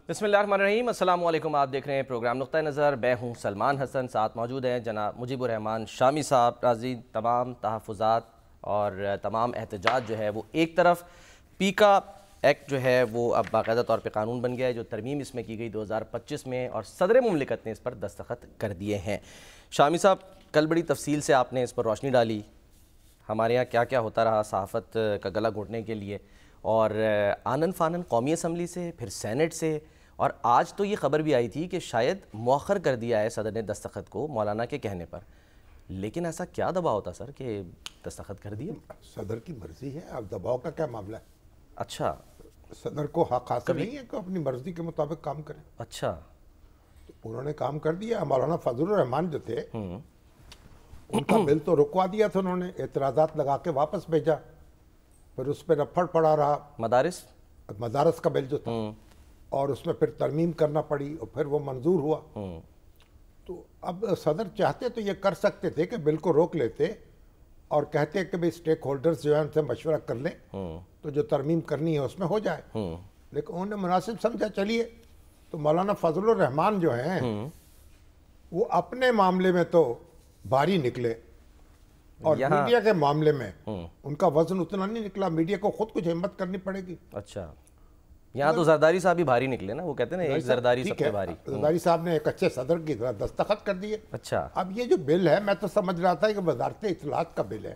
بسم اللہ الرحمن الرحیم، السلام علیکم۔ آپ دیکھ رہے ہیں پروگرام نقطہ نظر۔ میں ہوں سلمان حسن، ساتھ موجود ہیں جناب مجیب الرحمان شامی صاحب۔ راضی تمام تحفظات اور تمام احتجاج جو ہے وہ ایک طرف، پیکا ایکٹ جو ہے وہ اب باقاعدہ طور پہ قانون بن گیا ہے، جو ترمیم اس میں کی گئی 2025 میں، اور صدر مملکت نے اس پر دستخط کر دیے ہیں۔ شامی صاحب، کل بڑی تفصیل سے آپ نے اس پر روشنی ڈالی، ہمارے یہاں کیا کیا ہوتا رہا صحافت کا گلا گھونٹنے کے لیے، اور آنن فانن قومی اسمبلی سے، پھر سینٹ سے، اور آج تو یہ خبر بھی آئی تھی کہ شاید مؤخر کر دیا ہے صدر نے دستخط کو مولانا کے کہنے پر۔ لیکن ایسا کیا دباؤ تھا سر کہ دستخط کر دیا؟ صدر کی مرضی ہے، اب دباؤ کا کیا معاملہ ہے؟ اچھا، صدر کو حق حاصل نہیں ہے کہ اپنی مرضی کے مطابق کام کریں۔ اچھا، تو انہوں نے کام کر دیا۔ مولانا فضل الرحمان جو تھے ان کا بل تو رکوا دیا تھا، انہوں نے اعتراضات لگا کے واپس بھیجا، پھر اس پہ رفڑ پڑا رہا۔ مدارس کا بل جو تھا، اور اس میں پھر ترمیم کرنا پڑی، اور پھر وہ منظور ہوا۔ تو اب صدر چاہتے تو یہ کر سکتے تھے کہ بل کو روک لیتے اور کہتے کہ بھئی اسٹیک ہولڈرز جو ہیں ان سے مشورہ کر لیں تو جو ترمیم کرنی ہے اس میں ہو جائے، لیکن انہوں نے مناسب سمجھا چلیے۔ تو مولانا فضل الرحمان جو ہیں وہ اپنے معاملے میں تو بھاری نکلے، اور میڈیا کے معاملے میں ان کا وزن اتنا نہیں نکلا۔ میڈیا کو خود کچھ ہمت کرنی پڑے گی۔ اچھا، یہاں تو زرداری صاحب ہی بھاری نکلے نا، وہ کہتے ہیں نا ایک زرداری سب سے بھاری۔ زرداری صاحب نے ایک اچھے صدر کی طرح دستخط کر دیے۔ اچھا، اب یہ جو بل ہے، میں تو سمجھ رہا تھا کہ وزارت اطلاعات کا بل ہے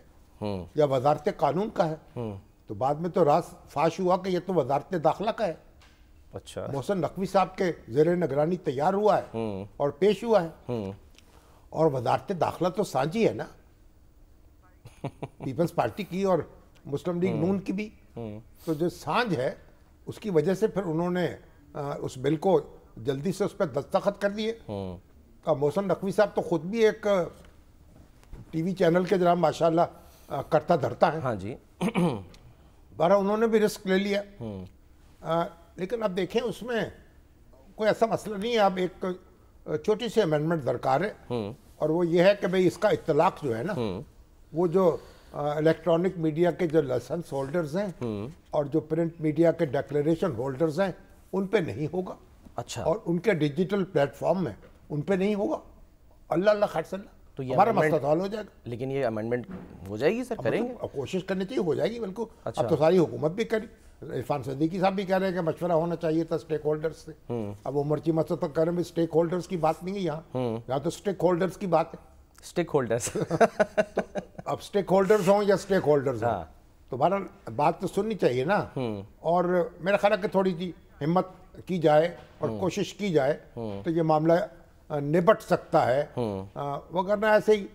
یا وزارت قانون کا ہے، تو بعد میں تو راز فاش ہوا کہ یہ تو وزارت داخلہ کا ہے۔ اچھا، محسن نقوی صاحب کے زیر نگرانی تیار ہوا ہے اور پیش ہوا ہے، اور وزارت داخلہ تو سانجی ہے نا، پیپلز پارٹی کی اور مسلم لیگ نون کی بھی، تو جو سانج ہے اس کی وجہ سے پھر انہوں نے اس بل کو جلدی سے اس پہ دستخط کر دیے۔ محسن نقوی صاحب تو خود بھی ایک ٹی وی چینل کے جناب ماشاءاللہ کرتا دھرتا ہے، ہاں جی، بارہ انہوں نے بھی رسک لے لیا۔ لیکن اب دیکھیں اس میں کوئی ایسا مسئلہ نہیں ہے، اب ایک چھوٹی سی امینڈمنٹ درکار ہے، اور وہ یہ ہے کہ بھئی اس کا اطلاق جو ہے نا، وہ جو الیکٹرانک میڈیا کے جو لائسنس ہولڈرز ہیں اور جو پرنٹ میڈیا کے ڈیکلیریشن ہولڈرز ہیں ان پہ نہیں ہوگا۔ اچھا، اور ان کے ڈیجیٹل پلیٹ فارم میں ان پہ نہیں ہوگا۔ اللہ اللہ خیر صلی اللہ، تو یہ ہمارا مسئلہ حل ہو جائے گا۔ لیکن یہ امینڈمنٹ ہو جائے گی سر، کریں گے؟ کوشش کرنی چاہیے، ہو جائے گی بالکل۔ اب تو ساری حکومت بھی کری، عرفان صدیقی صاحب بھی کہہ رہے ہیں کہ مشورہ ہونا چاہیے تھا اسٹیک ہولڈرز سے۔ اب عمر چی مسعود تک کہہ رہے ہیں اسٹیک ہولڈرز کی بات نہیں ہے یہاں تو اسٹیک ہولڈرز کی بات ہے۔ اسٹیک ہولڈرز اب اسٹیک ہولڈرز ہوں یا اسٹیک ہولڈرز ہوں، تو بہرحال بات تو سننی چاہیے نا، اور میرا خیال ہے کہ تھوڑی سی ہمت کی جائے اور کوشش کی جائے تو یہ معاملہ نبٹ سکتا ہے، وگرنہ ایسے ہی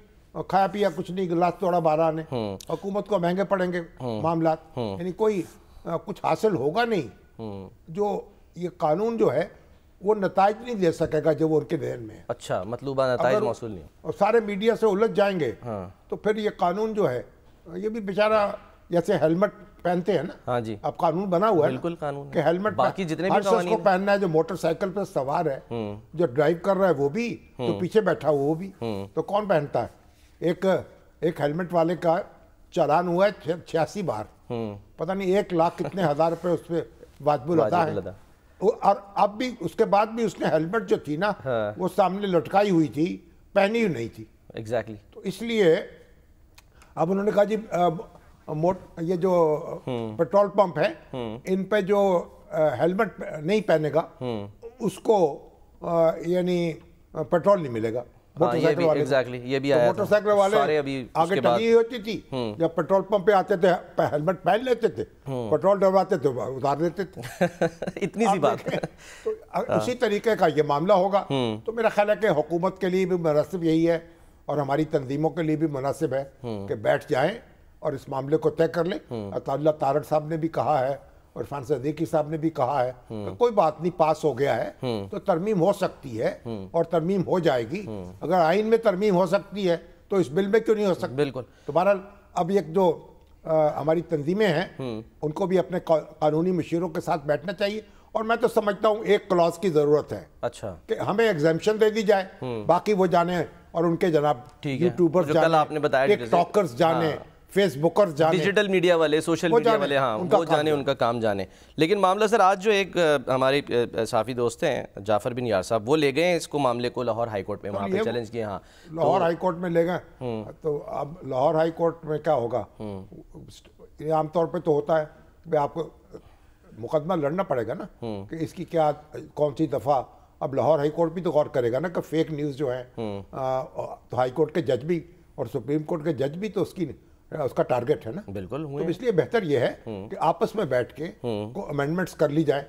کھایا پیا کچھ نہیں، گلاس توڑا بارہ نے، حکومت کو مہنگے پڑیں گے معاملات، یعنی کوئی کچھ حاصل ہوگا نہیں۔ جو یہ قانون جو ہے وہ نتائج نہیں دے سکے گا جو وہ ان کے ذہن میں ہے۔ اچھا، مطلوبہ نتائج موصول نہیں، اور سارے میڈیا سے الجھ جائیں گے تو پھر یہ قانون جو ہے، یہ بھی بیچارہ جیسے ہیلمٹ پہنتے ہیں نا، ہاں جی، اب قانون بنا ہوا ہے بالکل قانون کہ ہیلمٹ باقی جتنے بھی ہر شخص کو پہننا ہے، جو موٹر سائیکل پہ سوار ہے، جو ڈرائیو کر رہا ہے وہ بھی، جو پیچھے بیٹھا وہ بھی، تو کون پہنتا ہے؟ ایک ہیلمٹ والے کا چالان ہوا ہے 86 بار، پتہ نہیں 1,00,000 کتنے ہزار روپے اس پہ واجب الادا ہے، اور اب بھی اس کے بعد بھی اس نے ہیلمٹ جو تھی نا وہ سامنے لٹکائی ہوئی تھی، پہنی ہوئی نہیں تھی۔ ایگزیکٹلی، تو اس لیے اب انہوں نے کہا جی یہ جو پیٹرول پمپ ہے ان پہ جو ہیلمٹ نہیں پہنے گا اس کو یعنی پیٹرول نہیں ملے گا۔ موٹر سائیکل والے آگے ٹنگی ہوتی تھی، جب پیٹرول پمپ پہ آتے تھے ہیلمٹ پہن لیتے تھے، پیٹرول ڈلواتے تھے اتار دیتے تھے، اتنی سی بات۔ تو اسی طریقے کا یہ معاملہ ہوگا۔ تو میرا خیال ہے کہ حکومت کے لیے بھی مناسب یہی ہے اور ہماری تنظیموں کے لیے بھی مناسب ہے کہ بیٹھ جائیں اور اس معاملے کو طے کر لیں۔ اللہ تارڑ صاحب نے بھی کہا ہے اور عرفان صدیقی صاحب نے بھی کہا ہے کہ کوئی بات نہیں، پاس ہو گیا ہے تو ترمیم ہو سکتی ہے اور ترمیم ہو جائے گی۔ اگر آئین میں ترمیم ہو سکتی ہے تو اس بل میں کیوں نہیں ہو سکتی؟ بالکل۔ تو بہرحال اب ایک جو ہماری تنظیمیں ہیں ان کو بھی اپنے قانونی مشیروں کے ساتھ بیٹھنا چاہیے، اور میں تو سمجھتا ہوں ایک کلاس کی ضرورت ہے، اچھا، کہ ہمیں ایگزیمپشن دے دی جائے، باقی وہ جانے اور ان کے جناب یوٹیوبرز جانے، ٹک ٹاکرز جانے، فیس بکر جانے، ڈیجیٹل میڈیا والے، سوشل میڈیا والے، ہاں وہ جانے، ان کا کام جانے. لیکن معاملہ سر آج جو ایک ہمارے صحافی دوست ہیں جعفر بن یار صاحب، وہ لے گئے ہیں اس کو معاملے کو لاہور ہائی کورٹ میں، وہاں پہ چیلنج کیا. ہاں لاہور ہائی کورٹ میں لے گئے. تو اب لاہور ہائی کورٹ میں کیا ہوگا؟ یہ عام طور پہ تو ہوتا ہے کہ آپ کو مقدمہ لڑنا پڑے گا نا کہ اس کی کیا کون سی دفعہ. اب لاہور ہائی کورٹ بھی تو غور کرے گا نا کہ فیک نیوز جو ہے، تو ہائی کورٹ کے جج بھی اور سپریم کورٹ کے جج بھی تو اس کا ٹارگٹ ہے نا. بالکل. تو اس لیے بہتر یہ ہے کہ آپس میں بیٹھ کے کو امینڈمنٹس کر لی جائیں،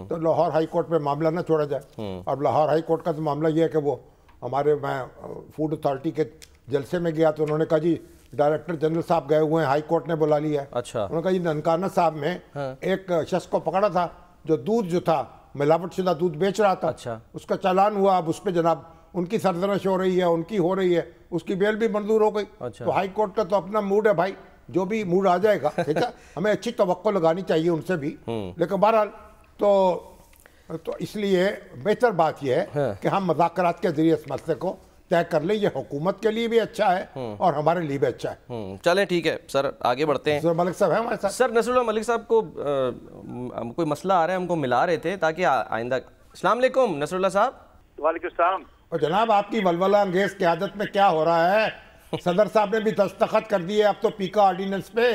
تو لاہور ہائی کورٹ میں معاملہ نہ چھوڑا جائے. اور لاہور ہائی کورٹ کا تو معاملہ یہ ہے کہ وہ میں فوڈ اتھارٹی کے جلسے میں گیا تو انہوں نے کہا جی ڈائریکٹر جنرل صاحب گئے ہوئے ہیں، ہائی کورٹ نے بلا لیا ہے. اچھا. انہوں نے کہا جی ننکانہ صاحب میں ایک شخص کو پکڑا تھا جو دودھ جو تھا ملاوٹ شدہ دودھ بیچ رہا تھا. اچھا. اس کا چالان ہوا، اب اس پہ جناب ان کی سرزنش ہو رہی ہے، ان کی ہو رہی ہے، اس کی بیل بھی منظور ہو گئی. تو ہائی کورٹ کا تو اپنا موڈ ہے بھائی، جو بھی موڈ آ جائے گا ٹھیک ہے. ہمیں اچھی توقع لگانی چاہیے ان سے بھی، لیکن بہرحال تو اس لیے بہتر بات یہ ہے کہ ہم مذاکرات کے ذریعے اس مسئلے کو طے کر لیں. یہ حکومت کے لیے بھی اچھا ہے اور ہمارے لیے بھی اچھا ہے. چلیں ٹھیک ہے سر، آگے بڑھتے ہیں. ملک صاحب ہیں ہمارے ساتھ. سر نصر اللہ ملک صاحب کو کوئی مسئلہ آ رہا ہے، ہم کو ملا رہے تھے تاکہ آئندہ. السلام علیکم نصر اللہ صاحب. وعلیکم السلام. اور جناب آپ کی ولولہ انگیز قیادت میں کیا ہو رہا ہے؟ صدر صاحب نے بھی دستخط کر دیے اب تو پیکا آرڈیننس پہ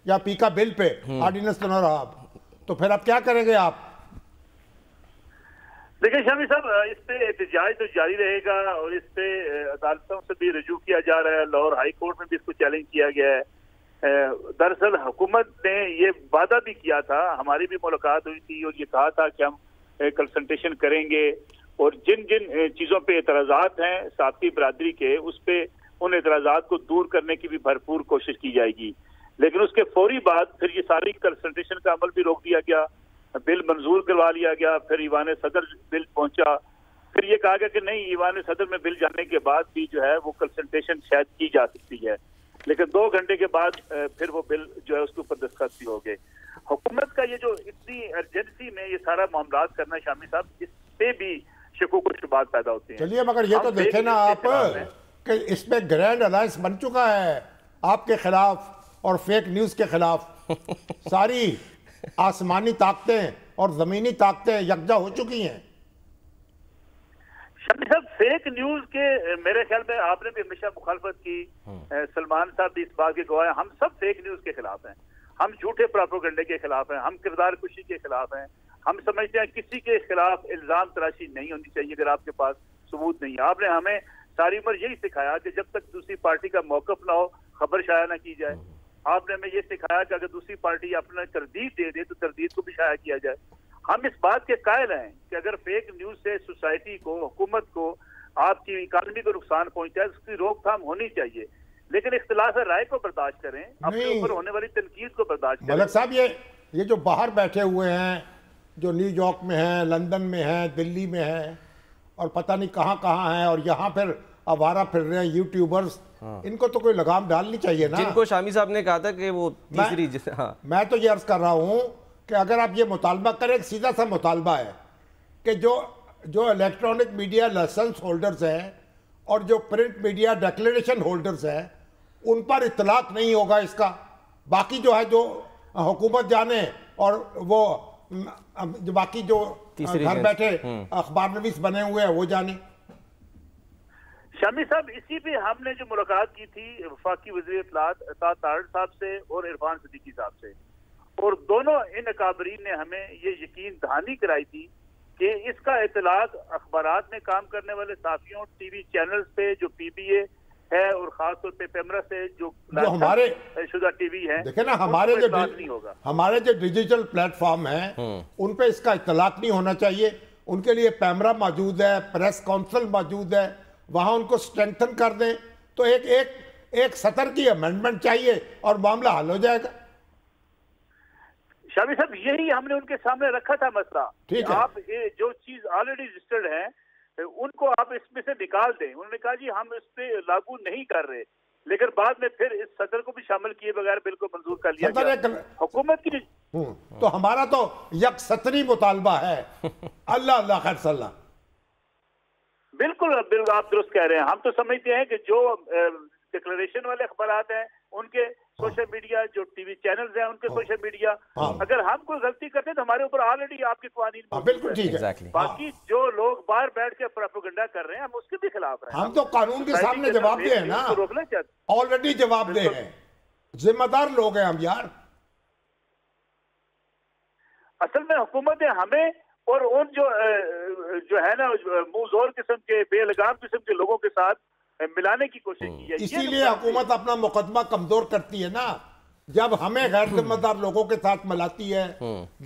یا پیکا بل پہ. آرڈیننس تو نہ رہا، تو پھر اب کیا کریں گے آپ؟ دیکھیں شامی صاحب، اس پہ احتجاج تو جاری رہے گا اور اس پہ عدالتوں سے بھی رجوع کیا جا رہا ہے. لاہور ہائی کورٹ میں بھی اس کو چیلنج کیا گیا ہے. دراصل حکومت نے یہ وعدہ بھی کیا تھا، ہماری بھی ملاقات ہوئی تھی اور یہ کہا تھا کہ ہم کنسلٹیشن کریں گے اور جن چیزوں پہ اعتراضات ہیں صحافی برادری کے، اس پہ ان اعتراضات کو دور کرنے کی بھی بھرپور کوشش کی جائے گی. لیکن اس کے فوری بعد پھر یہ ساری کنسلٹیشن کا عمل بھی روک دیا گیا، بل منظور کروا لیا گیا. پھر ایوان صدر بل پہنچا، پھر یہ کہا گیا کہ نہیں، ایوان صدر میں بل جانے کے بعد بھی جو ہے وہ کنسلٹیشن شاید کی جا سکتی ہے. لیکن 2 گھنٹے کے بعد پھر وہ بل جو ہے اس کے اوپر دستخط بھی ہو گئے. حکومت کا یہ جو اتنی ایمرجنسی میں یہ سارا معاملات کرنا شامی صاحب، اس پہ بھی شکوک و شبہات پیدا ہوتے ہیں. چلیے مگر یہ تو دیکھیں نا آپ کہ اس میں گرینڈ الائنس بن چکا ہے آپ کے خلاف اور فیک نیوز کے خلاف. ساری آسمانی طاقتیں اور زمینی طاقتیں یکجا ہو چکی ہیں. شامی صاحب فیک نیوز کے میرے خیال میں آپ نے بھی ہمیشہ مخالفت کی، سلمان صاحب بھی اس بات کے گواہ ہیں. ہم سب فیک نیوز کے خلاف ہیں، ہم جھوٹے پراپوگنڈے کے خلاف ہیں، ہم کردار کشی کے خلاف ہیں. ہم سمجھتے ہیں کسی کے خلاف الزام تراشی نہیں ہونی چاہیے اگر آپ کے پاس ثبوت نہیں ہے. آپ نے ہمیں ساری عمر یہی سکھایا کہ جب تک دوسری پارٹی کا موقف نہ ہو خبر شائع نہ کی جائے. آپ نے ہمیں یہ سکھایا کہ اگر دوسری پارٹی اپنا تردید دے دے تو تردید کو بھی شائع کیا جائے. ہم اس بات کے قائل ہیں کہ اگر فیک نیوز سے سوسائٹی کو، حکومت کو، آپ کی اکانومی کو نقصان پہنچتا ہے اس کی روک تھام ہونی چاہیے. لیکن اختلاف رائے کو برداشت کریں، اپنے اوپر ہونے والی تنقید کو برداشت کریں. ملک صاحب یہ جو باہر بیٹھے ہوئے ہیں، جو نیو یارک میں ہیں، لندن میں ہیں، دلی میں ہیں اور پتہ نہیں کہاں کہاں ہیں، اور یہاں پھر آوارہ پھر رہے ہیں یوٹیوبرز، ان کو تو کوئی لگام ڈالنی چاہیے نا. جن کو شامی صاحب نے کہا تھا کہ وہ تیسری میں تو یہ عرض کر رہا ہوں کہ اگر آپ یہ مطالبہ کریں، ایک سیدھا سا مطالبہ ہے کہ جو الیکٹرانک میڈیا لائسنس ہولڈرز ہیں اور جو پرنٹ میڈیا ڈیکلیریشن ہولڈرز ہیں ان پر اطلاق نہیں ہوگا اس کا. باقی جو ہے جو حکومت جانے اور وہ باقی جو گھر بیٹھے اخبار نویس بنے ہوئے ہیں وہ جانے. شامی صاحب اسی پہ ہم نے جو ملاقات کی تھی وفاقی وزیر اطلاعات عطا تارڑ صاحب سے اور عرفان صدیقی صاحب سے، اور دونوں ان اکابرین نے ہمیں یہ یقین دہانی کرائی تھی کہ اس کا اطلاق اخبارات میں کام کرنے والے صحافیوں، ٹی وی چینلز پہ جو پی بی اے ہے اور خاص طور پہ پیمرا سے جو ہمارے شدہ ٹی وی ہیں، دیکھیں نا ہمارے جو ڈیجیٹل پلیٹ فارم ہیں ان پہ اس کا اطلاق نہیں ہونا چاہیے. ان کے لیے پیمرا موجود ہے، پریس کونسل موجود ہے، وہاں ان کو سٹرینتھن کر دیں تو ایک سطر کی امینڈمنٹ چاہیے اور معاملہ حل ہو جائے گا. شامی صاحب یہی ہم نے ان کے سامنے رکھا تھا مسئلہ. آپ جو چیز آلریڈی رجسٹرڈ ہیں ان کو آپ اس میں سے نکال دیں. انہوں نے کہا جی ہم اس پہ لاگو نہیں کر رہے، لیکن بعد میں پھر اس سطر کو بھی شامل کیے بغیر بل کو منظور کر لیا گیا. حکومت کی تو ہمارا تو یک سطری مطالبہ ہے. اللہ خیر صلی اللہ. بالکل آپ درست کہہ رہے ہیں. ہم تو سمجھتے ہیں کہ جو ڈکلریشن والے اخبارات ہیں ان کے سوشل میڈیا، جو ٹی وی چینلز ہیں ان کے سوشل میڈیا. اگر ہم کوئی غلطی کرتے ہیں تو ہمارے اوپر آلریڈی آپ کے قوانین بالکل ٹھیک ہے. باقی جو لوگ باہر بیٹھ کے پروپیگنڈا کر رہے ہیں ہم اس کے بھی خلاف رہے ہیں. ہم تو قانون کے سامنے جواب دے ہیں نا، روکنا چاہتے آلریڈی جواب دے ہیں، ذمہ دار لوگ ہیں ہم یار. اصل میں حکومت ہمیں اور ان جو ہے نا منہ زور قسم کے بے لگام قسم کے لوگوں کے ساتھ ملانے کی کوشش کی ہے. اسی لیے حکومت اپنا مقدمہ کمزور کرتی ہے نا، جب ہمیں غیر ذمہ دار لوگوں کے ساتھ ملاتی ہے،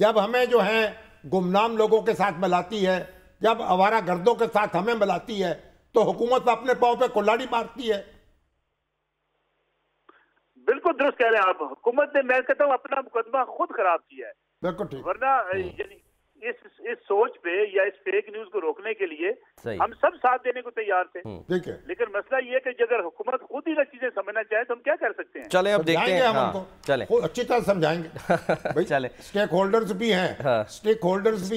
جب ہمیں جو ہیں گمنام لوگوں کے ساتھ ملاتی ہے، جب آوارہ گردوں کے ساتھ ہمیں ملاتی ہے، تو حکومت اپنے پاؤں پہ کلاڑی مارتی ہے. بالکل درست کہہ رہے ہیں آپ. حکومت نے میں کہتا ہوں اپنا مقدمہ خود خراب کیا ہے. بالکل ٹھیک. ورنہ یعنی اس سوچ پہ یا اس فیک نیوز کو روکنے کے لیے ہم سب ساتھ دینے کو تیار تھے. لیکن مسئلہ یہ کہ اگر حکومت خود ہی چیزیں سمجھنا چاہے تو ہم کیا کر سکتے ہیں؟ چلیں اب دیکھتے ہیں. ہم چلیں اچھی طرح سمجھائیں گے. چلیں اسٹیک ہولڈرز بھی ہیں، اسٹیک ہولڈرز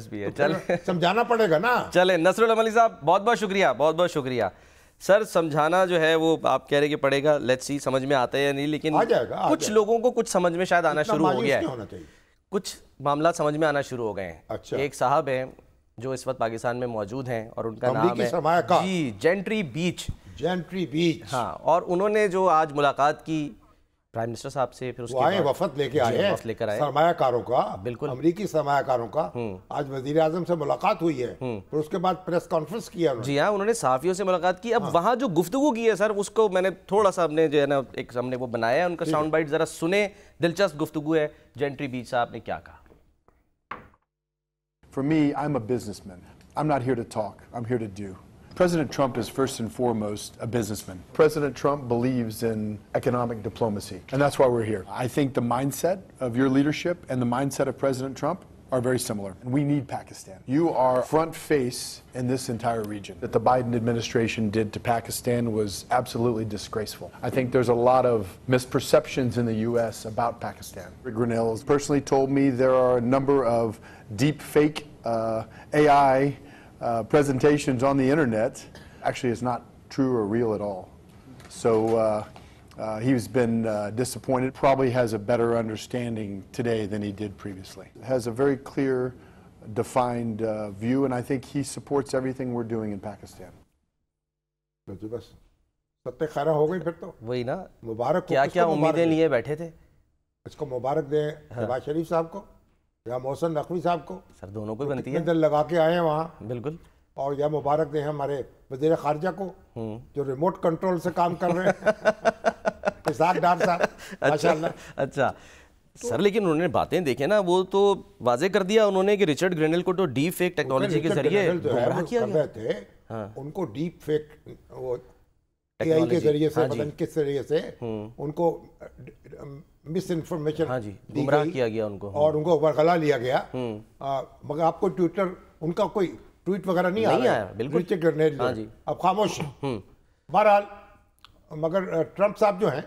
بھی ہیں، چلیں سمجھانا پڑے گا نا. چلیں نصر العملی صاحب بہت بہت شکریہ، بہت بہت شکریہ. سر سمجھانا جو ہے وہ آپ کہہ رہے کہ پڑے گا، لیٹس سی سمجھ میں آتا ہے یا نہیں، لیکن کچھ لوگوں کو کچھ سمجھ میں شاید آنا شروع ہو گیا ہے، کچھ معاملات سمجھ میں آنا شروع ہو گئے ہیں. ایک صاحب ہیں جو اس وقت پاکستان میں موجود ہیں اور ان کا نام ہے جی جینٹری بیچ. ہاں، اور انہوں نے جو آج ملاقات کی پرائم منسٹر صاحب سے، پھر اس کے بعد وفد لے کے آئے سرمایہ کاروں کا، بالکل امریکی سرمایہ کاروں کا. آج وزیر اعظم سے ملاقات ہوئی ہے، پھر اس کے بعد پریس کانفرنس کیا. جی ہاں، انہوں نے صحافیوں سے ملاقات کی. اب وہاں جو گفتگو کی ہے سر، اس کو میں نے تھوڑا سا ہم نے جو ہے نا ایک ہم نے وہ بنایا ہے، ان کا ساؤنڈ بائٹ ذرا سنیں. دلچسپ گفتگو ہے. جینٹری بیچ صاحب نے کیا کہا. For me, I'm a businessman. I'm not here to talk. I'm here to do. President Trump is first and foremost a businessman. President Trump believes in economic diplomacy, and that's why we're here. I think the mindset of your leadership and the mindset of President Trump are very similar. And we need Pakistan. You are front face in this entire region. That the Biden administration did to Pakistan was absolutely disgraceful. I think there's a lot of misperceptions in the U.S. about Pakistan. Rick Grenell has personally told me there are a number of deep fake AI presentations on the internet. Actually, it's not true or real at all. So he's been disappointed. Probably has a better understanding today than he did previously. Has a very clear, defined view, and I think he supports everything we're doing in Pakistan. بس ستہ خیرہ ہو گئی پھر تو وہی نا. مبارک. کیا کیا امیدیں لیے بیٹھے تھے. اس کو مبارک دیں شہباز شریف صاحب کو یا محسن نقوی صاحب کو. سر دونوں کو بنتی ہے. دل لگا کے آئے ہیں وہاں. بالکل. اور یا مبارک دیں ہمارے وزیر خارجہ کو جو ریموٹ کنٹرول سے کام کر رہے ہیں، اسحاق ڈار صاحب. ماشاءاللہ. اچھا سر، لیکن انہوں نے باتیں دیکھیں نا، وہ تو واضح کر دیا انہوں نے کہ ریچرڈ گرینل کو تو ڈیپ فیک ٹیکنالوجی کے ذریعے گمراہ کیا گیا تھے. ان کو ڈیپ فیک وہ اے آئی کے ذریعے سے پتہ نہیں کس ذریعے سے ان کو مس انفارمیشن گمراہ کیا گیا ان کو، اور ان کو ورغلا لیا گیا. مگر آپ کو ٹویٹر ان کا کوئی ٹویٹ وغیرہ نہیں آیا. بالکل. اب خاموش. بہرحال مگر ٹرمپ صاحب جو ہیں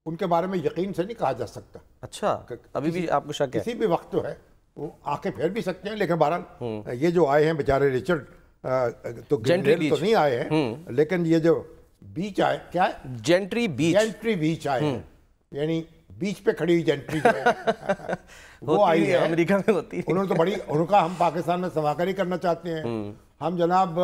ان کے بارے میں یقین سے نہیں کہا جا سکتا. اچھا ابھی بھی آپ کو شک ہے؟ کسی بھی وقت جو ہے وہ آنکھیں پھیر بھی سکتے ہیں. لیکن بہرحال یہ جو آئے ہیں بیچارے ریچرڈ تو نہیں آئے ہیں، لیکن یہ جو بیچ آئے، کیا ہے جینٹری بیچ آئے ہیں، یعنی بیچ پہ کھڑی ہوئی جینٹری جو ہے وہ آئی ہے. امریکہ میں ہوتی ہے. انہوں نے تو بڑی ان کا ہم پاکستان میں سماکاری کرنا چاہتے ہیں. ہم جناب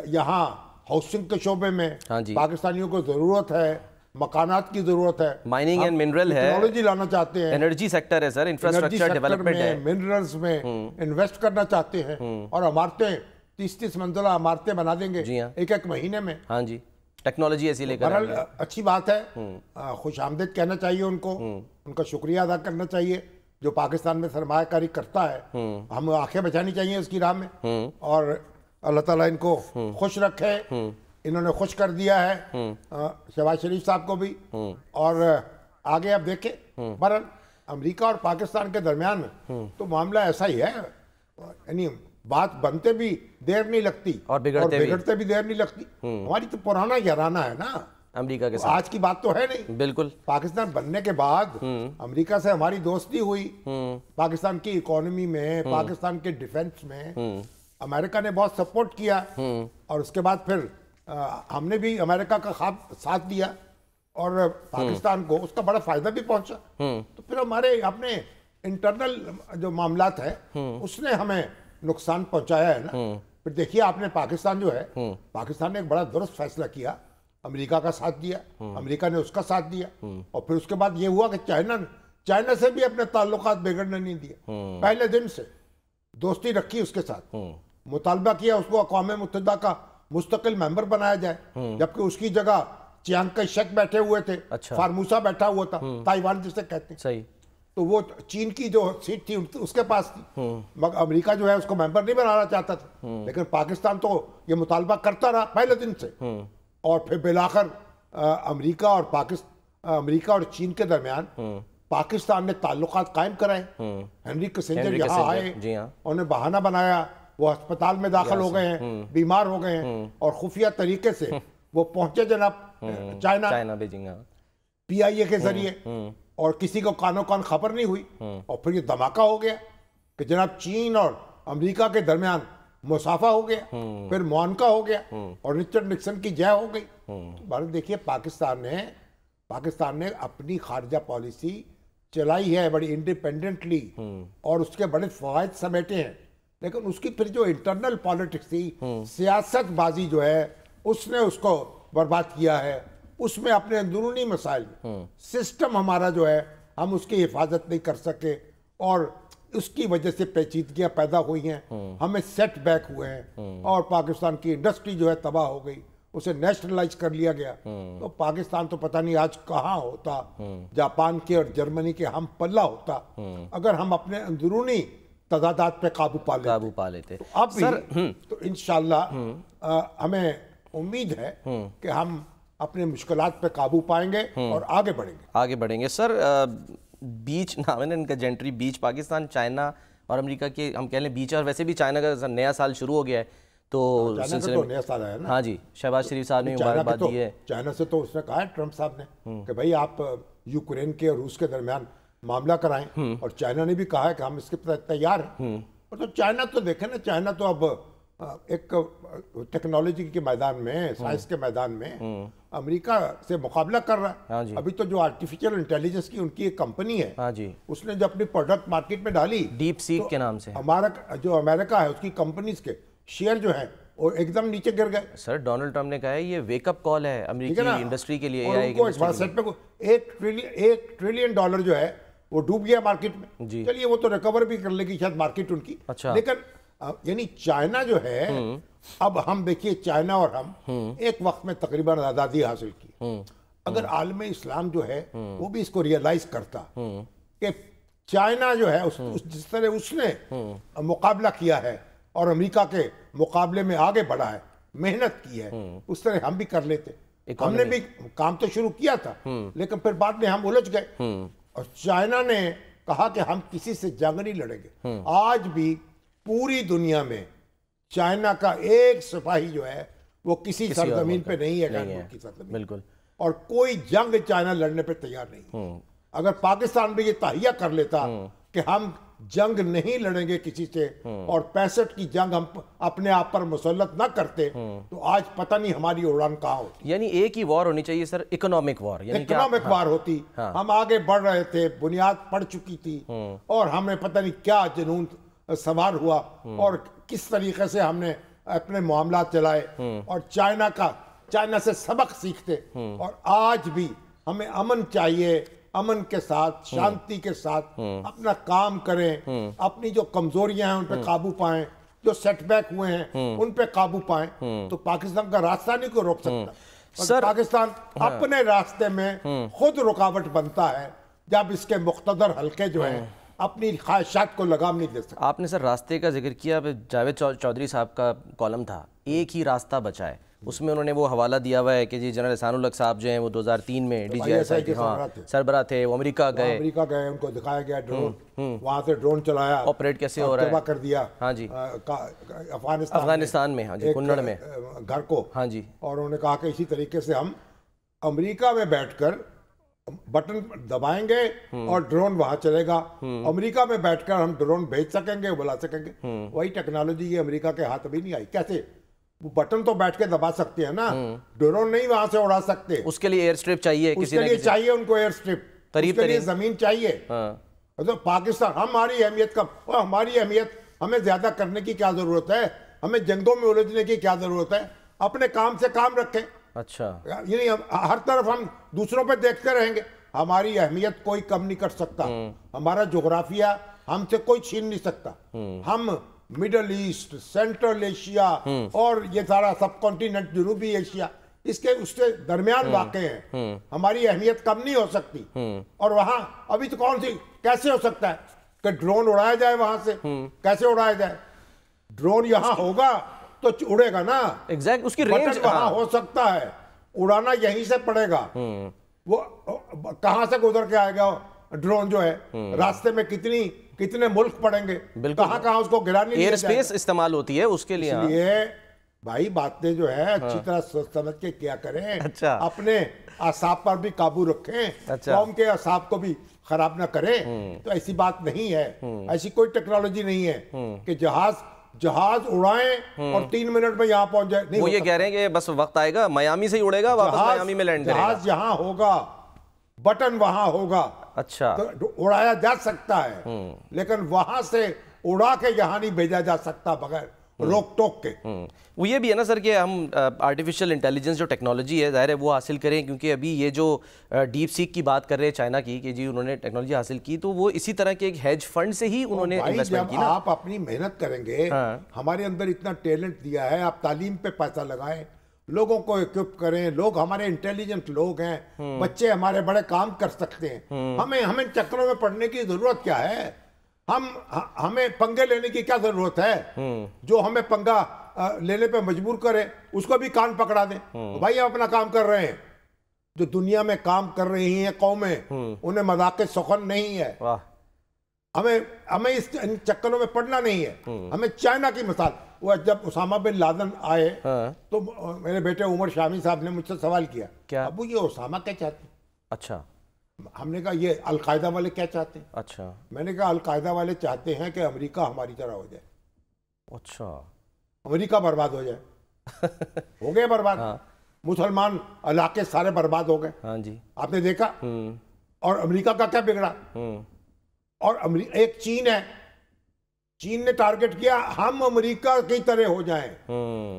یہاں ہاؤسنگ کے شعبے میں پاکستانیوں کو ضرورت ہے، مکانات کی ضرورت ہے، مائننگ اینڈ منرل ہے، ٹیکنالوجی لانا چاہتے ہیں، انرجی سیکٹر ہے سر، انفراسٹرکچر ڈیولپمنٹ ہے، منرلز میں انویسٹ کرنا چاہتے ہیں، اور عمارتیں 30 منزلہ عمارتیں بنا دیں گے ایک مہینے میں. ہاں جی، ٹیکنالوجی ایسی لے کر. اچھی بات ہے، خوش آمدید کہنا چاہیے ان کو، ان کا شکریہ ادا کرنا چاہیے جو پاکستان میں سرمایہ کاری کرتا ہے. ہم آنکھیں بچانی چاہیے اس کی راہ میں، اور اللہ تعالیٰ ان کو خوش رکھے. انہوں نے خوش کر دیا ہے شہباز شریف صاحب کو بھی. اور آگے آپ دیکھیں بہرحال امریکہ اور پاکستان کے درمیان میں تو معاملہ ایسا ہی ہے، یعنی بات بنتے بھی دیر نہیں لگتی اور بگڑتے بھی دیر نہیں لگتی. ہماری تو پرانا یارانہ ہے نا امریکہ کے ساتھ، آج کی بات تو ہے نہیں. بالکل. پاکستان بننے کے بعد امریکہ سے ہماری دوستی ہوئی، پاکستان کی اکانومی میں، پاکستان کے ڈیفنس میں امریکہ نے بہت سپورٹ کیا، اور اس کے بعد پھر ہم نے بھی امریکہ کا ساتھ دیا. اور پاکستان کو اس کا بڑا فائدہ بھی پہنچا. تو پھر ہمارے اپنے انٹرنل جو معاملات ہیں اس نے ہمیں نقصان پہنچایا ہے نا. پھر دیکھیے آپ نے پاکستان جو ہے, پاکستان نے ایک بڑا درست فیصلہ کیا, امریکہ کا ساتھ دیا, امریکہ نے اس کا ساتھ دیا, اور پھر اس کے بعد یہ ہوا کہ چائنا سے بھی اپنے تعلقات بگڑنے نہیں دیے. پہلے دن سے دوستی رکھی اس کے ساتھ, مطالبہ کیا اس کو اقوام متحدہ کا مستقل ممبر بنایا جائے, جبکہ اس کی جگہ چیانگ کئی شیک بیٹھے ہوئے تھے, فارموسا بیٹھا ہوا تھا, تائیوان جسے کہتے ہیں. صحیح. تو وہ چین کی جو سیٹ تھی اس کے پاس تھی, مگر امریکہ جو ہے اس کو ممبر نہیں بنانا چاہتا تھا. لیکن پاکستان تو یہ مطالبہ کرتا رہا پہلے دن سے, اور پھر بالآخر امریکہ اور چین کے درمیان پاکستان نے تعلقات قائم کرائے. ہنری کسنجر یہاں آئے, انہوں نے بہانہ بنایا, وہ ہسپتال میں داخل ہو گئے ہیں, بیمار ہو گئے ہیں, اور خفیہ طریقے سے وہ پہنچے جناب چائنا, بیجنگ, PIA کے ذریعے, اور کسی کو کانوں کان خبر نہیں ہوئی. اور پھر یہ دھماکہ ہو گیا کہ جناب چین اور امریکہ کے درمیان مسافہ ہو گیا, پھر معانقہ ہو گیا, اور رچرڈ نکسن کی جے ہو گئی. بھارت دیکھیے پاکستان نے اپنی خارجہ پالیسی چلائی ہے بڑی انڈیپینڈنٹلی, اور اس کے بڑے فوائد سمیٹے ہیں. لیکن اس کی پھر جو انٹرنل پالیٹکس تھی, سیاست بازی جو ہے, اس نے اس کو برباد کیا ہے. اس میں اپنے اندرونی مسائل, سسٹم ہمارا جو ہے ہم اس کی حفاظت نہیں کر سکے, اور اس کی وجہ سے پیچیدگیاں پیدا ہوئی ہیں, ہمیں سیٹ بیک ہوئے ہیں, اور پاکستان کی انڈسٹری جو ہے تباہ ہو گئی, اسے نیشنلائز کر لیا گیا. تو پاکستان تو پتہ نہیں آج کہاں ہوتا, جاپان کے اور جرمنی کے ہم پلہ ہوتا, اگر ہم اپنے اندرونی تضادات پہ قابو پا لیتے. تو اب بھی تو انشاءاللہ ہمیں امید ہے کہ ہم اپنے مشکلات پہ قابو پائیں گے اور آگے بڑھیں گے. سر بیچ نام ہے نا ان کا جنٹری بیچ, پاکستان, چائنا اور امریکہ کے ہم کہہ لیں بیچ, اور ویسے بھی چائنا کا نیا سال شروع ہو گیا ہے, تو نیا سال ہے نا. ہاں جی, شہباز شریف صاحب نے مبارکباد دی ہے. چائنا سے تو اس نے کہا ہے ٹرمپ صاحب نے کہ بھائی آپ یوکرین کے اور روس کے درمیان معاملہ کرائیں, اور چائنا نے بھی کہا ہے کہ ہم اس کے تیار ہیں. تو چائنا تو دیکھیں نا, چائنا تو اب ایک ٹیکنالوجی کے میدان میں, سائنس کے میدان میں امریکہ سے مقابلہ کر رہا ہے. ابھی تو جو آرٹیفیشل انٹیلیجنس کی ان کی ایک کمپنی ہے, اس نے جو اپنی پروڈکٹ مارکیٹ میں ڈالی, ڈیپ سیک کے نام سے, جو امریکہ ہے اس کی کمپنیز کے شیئر جو ہیں وہ ایک دم نیچے گر گئے. سر ڈونلڈ ٹرمپ نے کہا ہے یہ ویک اپ کال ہے امریکی انڈسٹری کے لیے. $1 ٹریلین جو ہے وہ ڈوب گیا مارکیٹ میں. چلیے وہ تو ریکور بھی کر لے گی شاید مارکیٹ ان کی. لیکن یعنی چائنا جو ہے, اب ہم دیکھیے چائنا اور ہم ایک وقت میں تقریباً آزادی حاصل کی. اگر عالم اسلام جو ہے وہ بھی اس کو ریئلائز کرتا کہ چائنا جو ہے جس طرح اس نے مقابلہ کیا ہے اور امریکہ کے مقابلے میں آگے بڑھا ہے, محنت کی ہے, اس طرح ہم بھی کر لیتے. ہم نے بھی کام تو شروع کیا تھا, لیکن پھر بعد میں ہم الجھ گئے, اور چائنا نے کہا کہ ہم کسی سے جنگ نہیں لڑیں گے. آج بھی پوری دنیا میں چائنا کا ایک سپاہی جو ہے وہ کسی سرزمین پہ نہیں ہے, بالکل, اور کوئی جنگ چائنا لڑنے پہ تیار نہیں. اگر پاکستان بھی یہ تہیہ کر لیتا کہ ہم جنگ نہیں لڑیں گے کسی سے, اور 65 کی جنگ ہم اپنے آپ پر مسلط نہ کرتے, تو آج پتہ نہیں ہماری اڑان کہاں ہوتی. یعنی ایک ہی وار ہونی چاہیے سر, اکنامک وار. اکنامک وار ہوتی, ہم آگے بڑھ رہے تھے, بنیاد پڑ چکی تھی, اور ہمیں پتہ نہیں کیا جنون سوار ہوا, اور کس طریقے سے ہم نے اپنے معاملات چلائے, اور چائنا سے سبق سیکھتے. اور آج بھی ہمیں امن چاہیے, امن کے ساتھ, شانتی کے ساتھ اپنا کام کریں, اپنی جو کمزوریاں ہیں ان پہ قابو پائیں, جو سیٹ بیک ہوئے ہیں ان پہ قابو پائیں. تو پاکستان کا راستہ نہیں کوئی روک سکتا. پاکستان اپنے راستے میں خود رکاوٹ بنتا ہے جب اس کے مقتدر حلقے جو ہیں اپنی خواہشات کو لگام نہیں دے سکتے. آپ نے سر راستے کا ذکر کیا, جاوید چودھری صاحب کا کالم تھا ایک ہی راستہ بچا ہے, اس میں انہوں نے وہ حوالہ دیا ہوا ہے کہ جی جنرل احسان الحق صاحب جو ہیں وہ 2003 میں DGI کے سربراہ تھے, وہ امریکہ گئے, ان کو دکھایا گیا ڈرون, وہاں سے ڈرون چلایا, آپریٹ کیسے ہو رہا ہے, کر دیا ہاں جی افغانستان میں, ہاں جی کنڑ میں گھر کو, ہاں جی. اور انہوں نے کہا کہ اسی طریقے سے ہم امریکہ میں بیٹھ کر بٹن دبائیں گے اور ڈرون وہاں چلے گا, امریکہ میں بیٹھ کر ہم ڈرون بھیج سکیں گے, بلا سکیں گے. وہی ٹیکنالوجی یہ امریکہ کے ہاتھ ابھی نہیں آئی. کیسے وہ بٹن تو بیٹھ کے دبا سکتے ہیں نا, ڈرون نہیں وہاں سے اڑا سکتے. اس کے لیے ایئر اسٹرپ چاہیے, اس کے لیے چاہیے ان کو ایئر اسٹرپ, اس کے لیے زمین چاہیے. پاکستان ہماری اہمیت کا, ہماری اہمیت ہمیں زیادہ کرنے کی کیا ضرورت ہے, ہمیں جنگوں میں الجھنے کی کیا ضرورت ہے, اپنے کام سے کام رکھیں. اچھا, یعنی ہر طرف ہم دوسروں پہ دیکھتے رہیں گے. ہماری اہمیت کوئی کم نہیں کر سکتا, ہمارا جغرافیہ ہم سے کوئی چھین نہیں سکتا. ہم مڈل ایسٹ, سینٹرل ایشیا اور یہ سارا سب کانٹیننٹ جنوبی ایشیا اس کے درمیان واقع ہیں. ہماری اہمیت کم نہیں ہو سکتی. اور وہاں ابھی تو کون سی کیسے ہو سکتا ہے کہ ڈرون اڑایا جائے وہاں سے, کیسے اڑایا جائے؟ ڈرون یہاں ہوگا تو اڑے گا نا. ایگزیکٹ, اس کی رینج وہاں ہو سکتا ہے, اڑانا یہیں سے پڑے گا. وہ کہاں سے گزر کے آئے گا ڈرون جو ہے, راستے میں کتنے ملک پڑیں گے, کہاں کہاں اس کو گرانی. ایئر اسپیس استعمال ہوتی ہے اس کے لیے. اس لیے بھائی باتیں جو ہے اچھی طرح سوچ سمجھ کے کیا کریں, اپنے اعصاب پر بھی قابو رکھیں, قوم کے اعصاب کو بھی خراب نہ کریں. تو ایسی بات نہیں ہے, ایسی کوئی ٹیکنالوجی نہیں ہے کہ جہاز اڑائیں اور 3 منٹ میں یہاں پہنچ جائے. وہ یہ کہہ رہے ہیں کہ بس وقت آئے گا, میامی سے ہی اڑے گا, واپس میامی میں لینڈ کرے گا. جہاز یہاں ہوگا, بٹن وہاں ہوگا, اچھا تو اڑایا جا سکتا ہے, لیکن وہاں سے اڑا کے یہاں نہیں بھیجا جا سکتا بغیر روک ٹوک کے. وہ یہ بھی ہے نا سر کہ ہم آرٹیفیشل انٹیلیجنس جو ٹیکنالوجی ہے ظاہر ہے وہ حاصل کریں, کیونکہ ابھی یہ جو ڈیپ سیک کی بات کر رہے ہیں چائنا کی کہ جی انہوں نے ٹیکنالوجی حاصل کی, تو وہ اسی طرح کے ایک ہیج فنڈ سے ہی انہوں نے انویسٹمنٹ کی نا. آپ اپنی محنت کریں گے, ہمارے اندر اتنا ٹیلنٹ دیا ہے, آپ تعلیم پہ پیسہ لگائیں, لوگوں کو ایکوپ کریں, لوگ ہمارے انٹیلیجنٹ لوگ ہیں, بچے ہمارے بڑے کام کر سکتے ہیں. ہمیں چکروں میں پڑنے کی ضرورت کیا ہے, ہمیں پنگے لینے کی کیا ضرورت ہے؟ جو ہمیں پنگا لینے پہ مجبور کرے اس کو بھی کان پکڑا دیں. بھائی ہم اپنا کام کر رہے ہیں, جو دنیا میں کام کر رہی ہیں قومیں انہیں مذاق سخن نہیں ہے. ہمیں اس چکروں میں پڑنا نہیں ہے. ہمیں چائنا کی مثال, وہ جب اسامہ بن لادن آئے تو میرے بیٹے عمر شامی صاحب نے مجھ سے سوال کیا, ابو یہ اسامہ کیا چاہتے ہیں؟ اچھا. ہم نے کہا یہ القاعدہ والے کیا چاہتے ہیں؟ اچھا. میں نے کہا القاعدہ والے چاہتے ہیں کہ امریکہ ہماری طرح ہو جائے. اچھا. امریکہ برباد ہو جائے. ہو گئے برباد, مسلمان علاقے سارے برباد ہو گئے. ہاں جی, آپ نے دیکھا. اور امریکہ کا کیا بگڑا؟ اور ایک چین ہے, چین نے ٹارگٹ کیا ہم امریکہ کی طرح ہو جائیں,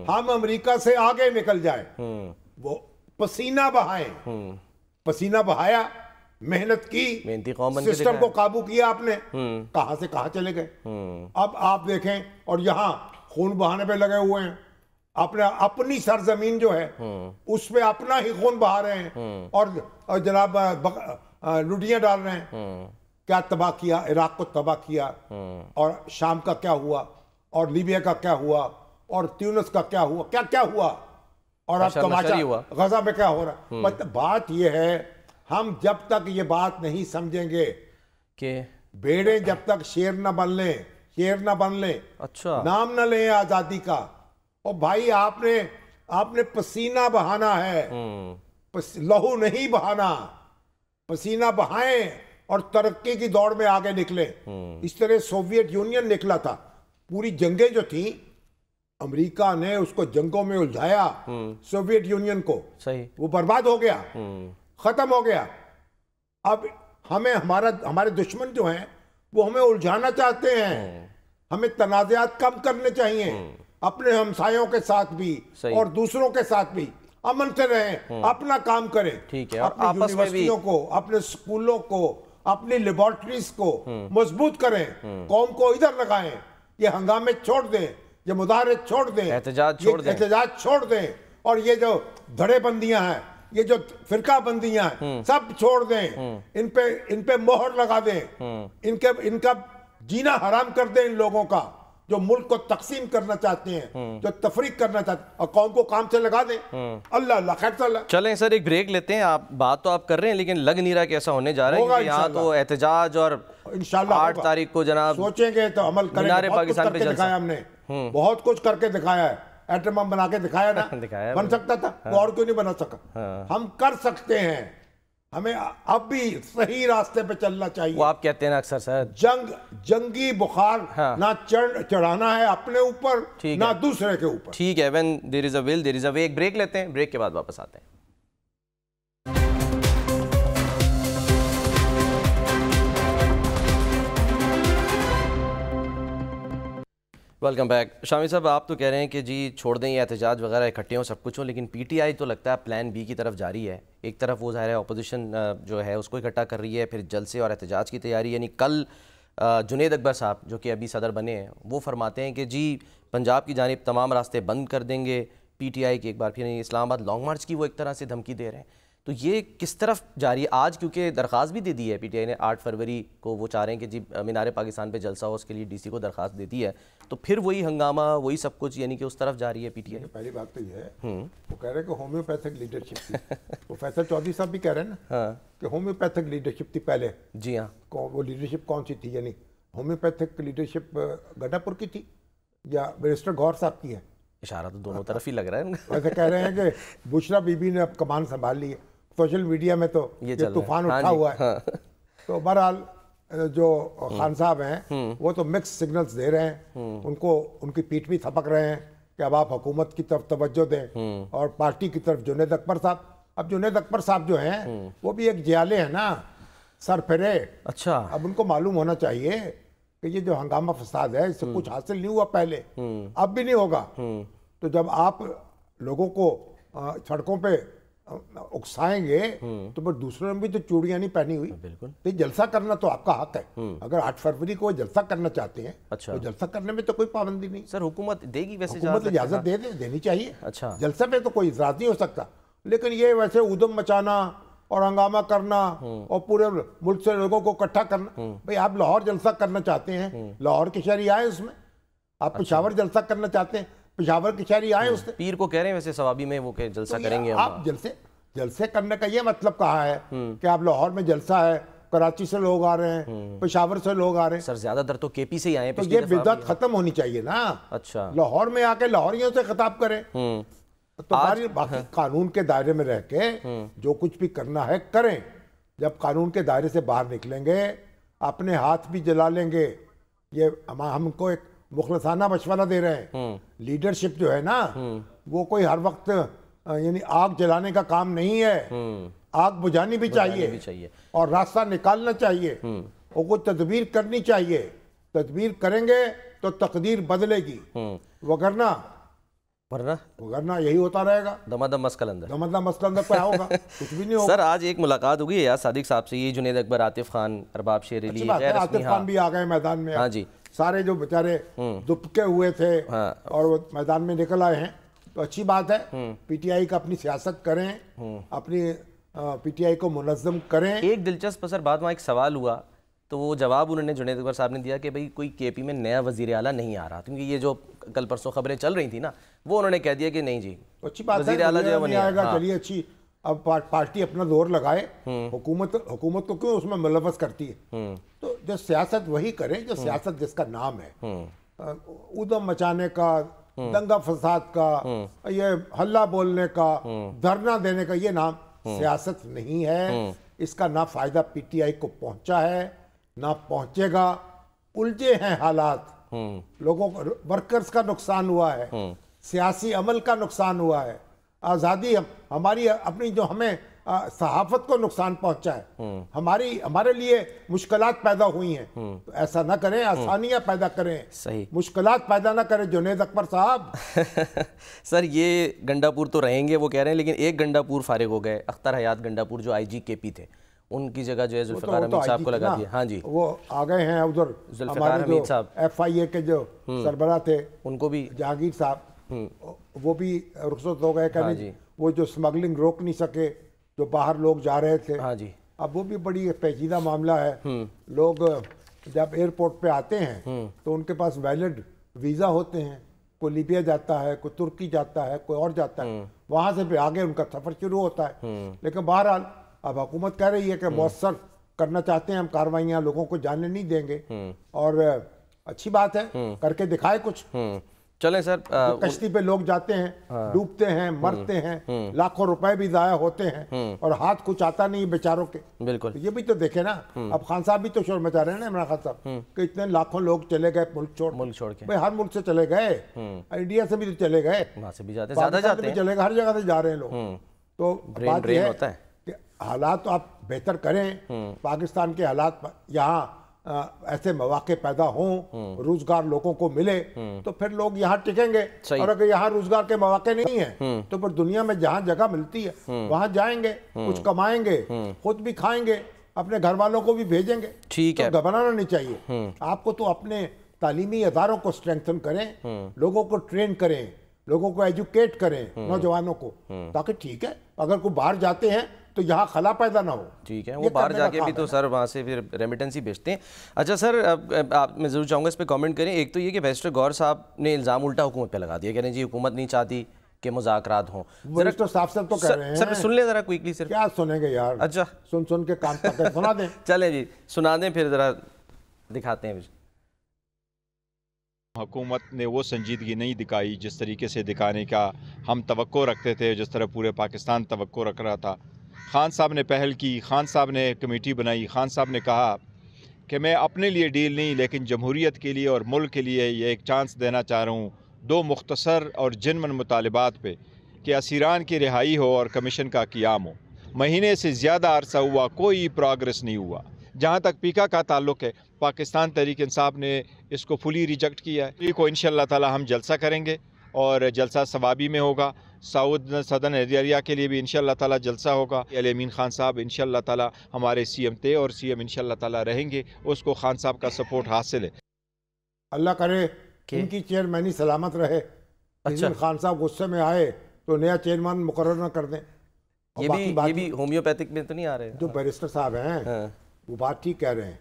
ہم امریکہ سے آگے نکل جائیں. وہ پسینہ بہائیں, پسینہ بہایا, محنت کی, سسٹم کو قابو کیا آپ نے, کہاں سے کہاں چلے گئے. اب آپ دیکھیں, اور یہاں خون بہانے پہ لگے ہوئے ہیں, اپنی سرزمین جو ہے اس پہ اپنا ہی خون بہا رہے ہیں, اور جناب لوٹیاں ڈال رہے ہیں. کیا تباہ کیا, عراق کو تباہ کیا, اور شام کا کیا ہوا, اور لیبیا کا کیا ہوا, اور تیونس کا کیا ہوا, کیا کیا ہوا, اور اب تماشا غزہ میں کیا ہو رہا. بات یہ ہے, ہم جب تک یہ بات نہیں سمجھیں گے کہ بیڑے جب تک شیر نہ بن لیں, شیر نہ بن لیں, اچھا نام نہ لیں آزادی کا. اور بھائی آپ نے پسینہ بہانا ہے, لہو نہیں بہانا. پسینہ بہائیں اور ترقی کی دوڑ میں آگے نکلیں. اس طرح سوویت یونین نکلا تھا, پوری جنگیں جو تھیں امریکہ نے اس کو جنگوں میں الجھایا, سوویت یونین کو, صحیح, وہ برباد ہو گیا, ختم ہو گیا. اب ہمارے دشمن جو ہیں وہ ہمیں الجھانا چاہتے ہیں. ہمیں تنازعات کم کرنے چاہیے, اپنے ہمسایوں کے ساتھ بھی اور دوسروں کے ساتھ بھی امن سے رہیں, اپنا کام کریں. اپنی یونیورسٹیوں کو, اپنے اسکولوں کو, اپنی لیبارٹریز کو مضبوط کریں, قوم کو ادھر لگائیں, یہ ہنگامے چھوڑ دیں, یہ مظاہرے چھوڑ دیں, احتجاج چھوڑ دیں, اور یہ جو دھڑے بندیاں ہیں, یہ جو فرقہ بندیاں ہیں, سب چھوڑ دیں. ان پہ مہر لگا دیں, ان کا جینا حرام کر دیں ان لوگوں کا جو ملک کو تقسیم کرنا چاہتے ہیں, جو تفریق کرنا چاہتے ہیں, اور قوم کو کام سے لگا دیں. اللہ خیر صلی اللہ. چلیں سر ایک بریک لیتے ہیں. آپ بات تو آپ کر رہے ہیں لیکن لگ نہیں رہا کہ ایسا ہونے جا رہا ہے, کیونکہ یہاں تو احتجاج اور انشاءاللہ 8 تاریخ کو جناب سوچیں گے تو عمل کریں گے. بہت کچھ کر کے دکھایا ہم نے, بہت کچھ کر کے دکھایا ہے. ایٹم بم بنا کے دکھایا نا, بن سکتا تھا, اور کیوں نہیں بنا سکا. ہم کر سکتے ہیں, ہمیں اب بھی صحیح راستے پہ چلنا چاہیے. وہ آپ کہتے ہیں نا اکثر سر, جنگی بخار نہ چڑھانا ہے اپنے اوپر نہ دوسرے کے اوپر. ٹھیک ہے, when there is a will there is a way. ایک بریک لیتے ہیں, بریک کے بعد واپس آتے ہیں. Welcome back. شامی صاحب, آپ تو کہہ رہے ہیں کہ جی چھوڑ دیں یہ احتجاج وغیرہ اکٹھے ہوں سب کچھ ہوں, لیکن پی ٹی آئی تو لگتا ہے پلان بی کی طرف جاری ہے. ایک طرف وہ ظاہر ہے اپوزیشن جو ہے اس کو اکٹھا کر رہی ہے, پھر جلسے اور احتجاج کی تیاری. یعنی کل جنید اکبر صاحب جو کہ ابھی صدر بنے ہیں وہ فرماتے ہیں کہ جی پنجاب کی جانب تمام راستے بند کر دیں گے. پی ٹی آئی کی ایک بار پھر اسلام آباد لانگ مارچ کی وہ ایک طرح سے دھمکی دے رہے ہیں. تو یہ کس طرف جاری ہے آج, کیونکہ درخواست بھی دے دی ہے پی ٹی آئی نے 8 فروری کو, وہ چاہ رہے ہیں کہ جی مینار پاکستان پہ جلسہ ہو, اس کے لیے ڈی سی کو درخواست دے دی ہے. تو پھر وہی ہنگامہ وہی سب کچھ, یعنی کہ اس طرف جاری ہے پی ٹی آئی. پہلی بات تو یہ ہے وہ کہہ رہے ہیں کہ ہومیوپیتھک لیڈرشپ تھی. پروفیسر چودھری صاحب بھی کہہ رہے ہیں نا کہ ہومیوپیتھک لیڈرشپ تھی پہلے. جی ہاں, وہ لیڈرشپ کون سی تھی؟ یعنی ہومیوپیتھک لیڈرشپ گڈا پور کی تھی یا منسٹر گور صاحب کی ہے؟ اشارہ تو دونوں طرف ہی لگ رہا ہے. ویسے کہہ رہے ہیں کہ بشرا بی بی نے اب کمان سنبھال لی ہے. سوشل میڈیا میں تو یہ طوفان اٹھا ہوا ہے. تو بہرحال جو خان صاحب ہیں وہ تو مکس سگنلز دے رہے ہیں, ان کی پیٹھ بھی تھپک رہے ہیں کہ اب آپ حکومت کی طرف توجہ دیں, اور پارٹی کی طرف جنید اکبر صاحب. اب جنید اکبر صاحب جو ہیں وہ بھی ایک جیالے ہیں نا, سر پھرے. اچھا, اب ان کو معلوم ہونا چاہیے کہ یہ جو ہنگامہ فساد ہے اس سے کچھ حاصل نہیں ہوا پہلے, اب بھی نہیں ہوگا. تو جب آپ لوگوں کو سڑکوں پہ اکسائیں گے تو پھر دوسروں نے بھی تو چوڑیاں نہیں پہنی ہوئی. تو جلسہ کرنا تو آپ کا حق ہے. اگر 8 فروری کو جلسہ کرنا چاہتے ہیں تو جلسہ کرنے میں تو کوئی پابندی نہیں. سر حکومت دے گی ویسے, حکومت اجازت دینی چاہیے. اچھا, جلسے پہ تو کوئی اعتراض نہیں ہو سکتا, لیکن یہ ویسے ادھم مچانا اور ہنگامہ کرنا اور پورے ملک سے لوگوں کو اکٹھا کرنا. بھئی آپ لاہور جلسہ کرنا چاہتے ہیں, لاہور کے شہری آئے اس میں. آپ پشاور جلسہ کرنا چاہتے ہیں, پشاور کے شہری آئے اس میں. پیر کو کہہ رہے ہیں ویسے ثوابی میں وہ کہ جلسہ کریں گے. آپ جلسے کرنے کا یہ مطلب کہا ہے کہ آپ لاہور میں جلسہ ہے, کراچی سے لوگ آ رہے ہیں, پشاور سے لوگ آ رہے ہیں. سر زیادہ تر تو کے پی سے ہی آئے ہیں. تو یہ بدعت ختم ہونی چاہیے نا. اچھا, لاہور میں آ کے لاہوریوں سے خطاب کریں. تو باقی قانون کے دائرے میں رہ کے جو کچھ بھی کرنا ہے کریں. جب قانون کے دائرے سے باہر نکلیں گے اپنے ہاتھ بھی جلا لیں گے. یہ ہم کو ایک مخلصانہ مشورہ دے رہے ہیں. لیڈرشپ جو ہے نا وہ کوئی ہر وقت یعنی آگ جلانے کا کام نہیں ہے, آگ بجھانی بھی چاہیے اور راستہ نکالنا چاہیے, اور کوئی تدبیر کرنی چاہیے. تدبیر کریں گے تو تقدیر بدلے گی, وگرنہ یہی ہوتا رہے گا. دمادم مسکل اندر کیا ہوگا, کچھ بھی نہیں ہوگا. سر آج ایک ملاقات ہوگی یار صادق صاحب سے, یہ جنید اکبر, عاطف خان, ارباب شیر علی, عاطف خان بھی آ گئے میدان میں. ہاں جی, سارے جو بیچارے دبکے ہوئے تھے اور وہ میدان میں نکل آئے ہیں, تو اچھی بات ہے. پی ٹی آئی کا اپنی سیاست کریں, اپنی پی ٹی آئی کو منظم کریں. ایک دلچسپ سر بات وہاں ایک سوال ہوا تو وہ جواب انہوں نے جنید اکبر صاحب نے دیا کہ بھئی کوئی کے پی میں نیا وزیر اعلیٰ نہیں آ رہا, کیونکہ یہ جو کل پرسوں خبریں چل رہی تھیں نا وہ انہوں نے کہہ دیا کہ نہیں جی اچھی بات ہے, وزیر اعلیٰ جو ہے وہ نہیں آئے گا. چلیے اچھی, اب پارٹی اپنا زور لگائے, حکومت کو کیوں اس میں ملوث کرتی ہے. تو جو سیاست وہی کرے جو سیاست جس کا نام ہے. ادھم مچانے کا, دنگا فساد کا, یہ ہلہ بولنے کا, دھرنا دینے کا, یہ نام سیاست نہیں ہے. اس کا نہ فائدہ پی ٹی آئی کو پہنچا ہے نہ پہنچے گا. الجھے ہیں حالات, لوگوں کو, ورکرز کا نقصان ہوا ہے, سیاسی عمل کا نقصان ہوا ہے, آزادی ہماری اپنی جو ہمیں صحافت کو نقصان پہنچا ہے, ہمارے لیے مشکلات پیدا ہوئی ہیں. تو ایسا نہ کریں, آسانیاں پیدا کریں, صحیح مشکلات پیدا نہ کریں. جنید اکبر صاحب سر یہ گنڈا پور تو رہیں گے وہ کہہ رہے ہیں, لیکن ایک گنڈا پور فارغ ہو گئے, اختر حیات گنڈا پور جو آئی جی کے پی تھے, ان کی جگہ جو ہے ذوالفقار حمید صاحب کو لگا دیا. ہاں جی, وہ آ گئے ہیں ادھر. ذوالفقار حمید صاحب ایف آئی اے کے جو سربراہ تھے ان کو بھی, جہانگیر صاحب, وہ بھی رخصت ہو گئے. کہنے وہ جو سمگلنگ روک نہیں سکے, جو باہر لوگ جا رہے تھے. ہاں جی, اب وہ بھی بڑی پیچیدہ معاملہ ہے. لوگ جب ایئرپورٹ پہ آتے ہیں تو ان کے پاس ویلڈ ویزا ہوتے ہیں, کوئی لیبیا جاتا ہے, کوئی ترکی جاتا ہے, کوئی اور جاتا ہے, وہاں سے پھر آگے ان کا سفر شروع ہوتا ہے. لیکن بہرحال اب حکومت کہہ رہی ہے کہ مؤثر کرنا چاہتے ہیں ہم کارروائیاں, لوگوں کو جانے نہیں دیں گے, اور اچھی بات ہے, کر کے دکھائے کچھ. چلیں سر کشتی پہ لوگ جاتے ہیں, ڈوبتے ہیں, مرتے ہیں, لاکھوں روپے بھی ضائع ہوتے ہیں اور ہاتھ کچھ آتا نہیں بیچاروں کے. بالکل یہ بھی تو دیکھیں نا. اب خان صاحب بھی تو شور مچا رہے ہیں نا, عمران خان صاحب, کہ اتنے لاکھوں لوگ چلے گئے ملک چھوڑ کے. بھائی ہر ملک سے چلے گئے, انڈیا سے بھی تو چلے گئے, وہاں سے بھی جاتے ہیں, زیادہ جاتے ہیں, چلے گئے, ہر جگہ سے جا رہے ہیں لوگ. تو بات یہ ہے کہ حالات آپ بہتر کریں, پاکستان کے حالات یہاں ایسے مواقع پیدا ہوں, روزگار لوگوں کو ملے, تو پھر لوگ یہاں ٹکیں گے. اور اگر یہاں روزگار کے مواقع نہیں ہیں تو پھر دنیا میں جہاں جگہ ملتی ہے وہاں جائیں گے, کچھ کمائیں گے, خود بھی کھائیں گے, اپنے گھر والوں کو بھی بھیجیں گے. ٹھیک ہے, گھبرانا نہیں چاہیے. آپ کو تو اپنے تعلیمی اداروں کو اسٹرینتھن کریں, لوگوں کو ٹرین کریں, لوگوں کو ایجوکیٹ کریں, نوجوانوں کو, تاکہ ٹھیک ہے اگر کوئی باہر جاتے ہیں تو یہاں خلا پیدا نہ ہو. ٹھیک ہے, وہ باہر جا کے بھی تو سر وہاں سے پھر ریمیٹنس ہی بھیجتے ہیں. اچھا سر, آپ میں ضرور چاہوں گا اس پہ کامنٹ کریں. ایک تو یہ کہ بیرسٹر گور صاحب نے الزام الٹا حکومت پہ لگا دیا, کہہ رہے ہیں جی حکومت نہیں چاہتی کہ مذاکرات ہوں. بیرسٹر صاحب تو کہہ رہے ہیں, سر سن لیں ذرا کوئکلی صرف. کیا سنیں گے یار, اچھا سن کے کام پکڑ سنا دیں. چلیں جی سنا دیں, پھر ذرا دکھاتے ہیں. حکومت نے وہ سنجیدگی نہیں دکھائی جس طریقے سے دکھانے کا ہم توقع رکھتے تھے, جس طرح پورے پاکستان توقع رکھ رہا تھا. خان صاحب نے پہل کی, خان صاحب نے کمیٹی بنائی, خان صاحب نے کہا کہ میں اپنے لیے ڈیل نہیں لیکن جمہوریت کے لیے اور ملک کے لیے یہ ایک چانس دینا چاہ رہا ہوں 2 مختصر اور جنمن مطالبات پہ, کہ اسیران کی رہائی ہو اور کمیشن کا قیام ہو. مہینے سے زیادہ عرصہ ہوا, کوئی پروگریس نہیں ہوا. جہاں تک پیکا کا تعلق ہے, پاکستان تحریک انصاف نے اس کو فلی ریجیکٹ کیا ہے. یہ کو انشاءاللہ تعالی ہم جلسہ کریں گے اور جلسہ ثوابی میں ہوگا. سعود صدن ایریا کے لیے بھی انشاءاللہ تعالی جلسہ ہوگا. علی امین خان صاحب انشاءاللہ تعالی ہمارے سی ایم تھے اور سی ایم انشاءاللہ تعالی رہیں گے, اس کو خان صاحب کا سپورٹ حاصل ہے. اللہ کرے ان کی چیئرمینی سلامت رہے. اچھا خان صاحب غصے میں آئے تو نیا چیئرمین مقرر نہ کر دیں. یہ بھی ہومیوپیتھک میں تو نہیں آ رہے جو بیرسٹر صاحب ہیں وہ بات ٹھیک کہہ رہے ہیں,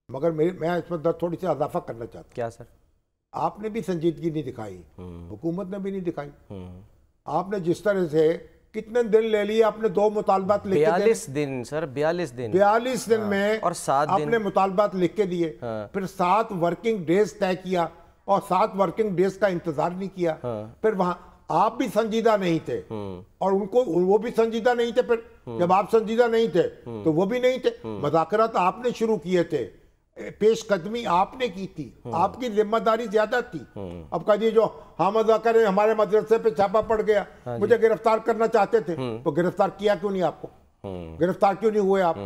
مگر میں اس پر تھوڑی سی اضافہ کرنا چاہتا ہوں. کیا سر؟ آپ نے بھی سنجیدگی نہیں دکھائی, حکومت نے بھی نہیں دکھائی. آپ نے جس طرح سے کتنے دن لے لیے, آپ نے 2 مطالبات لکھ کے 42 دن سر, 42 دن میں اور 7 آپ نے مطالبات لکھ کے دیے, پھر 7 ورکنگ ڈیز طے کیا اور 7 ورکنگ ڈیز کا انتظار نہیں کیا. پھر وہاں آپ بھی سنجیدہ نہیں تھے اور ان کو وہ بھی سنجیدہ نہیں تھے. پھر جب آپ سنجیدہ نہیں تھے تو وہ بھی نہیں تھے. مذاکرات آپ نے شروع کیے تھے, پیش قدمی آپ نے کی تھی, آپ کی ذمہ داری زیادہ تھی. اب کہا جی جو حامد کرے ہمارے مدرسے پہ چھاپا پڑ گیا, مجھے گرفتار کرنا چاہتے تھے, تو گرفتار کیا کیوں نہیں, آپ کو گرفتار کیوں نہیں ہوئے آپ؟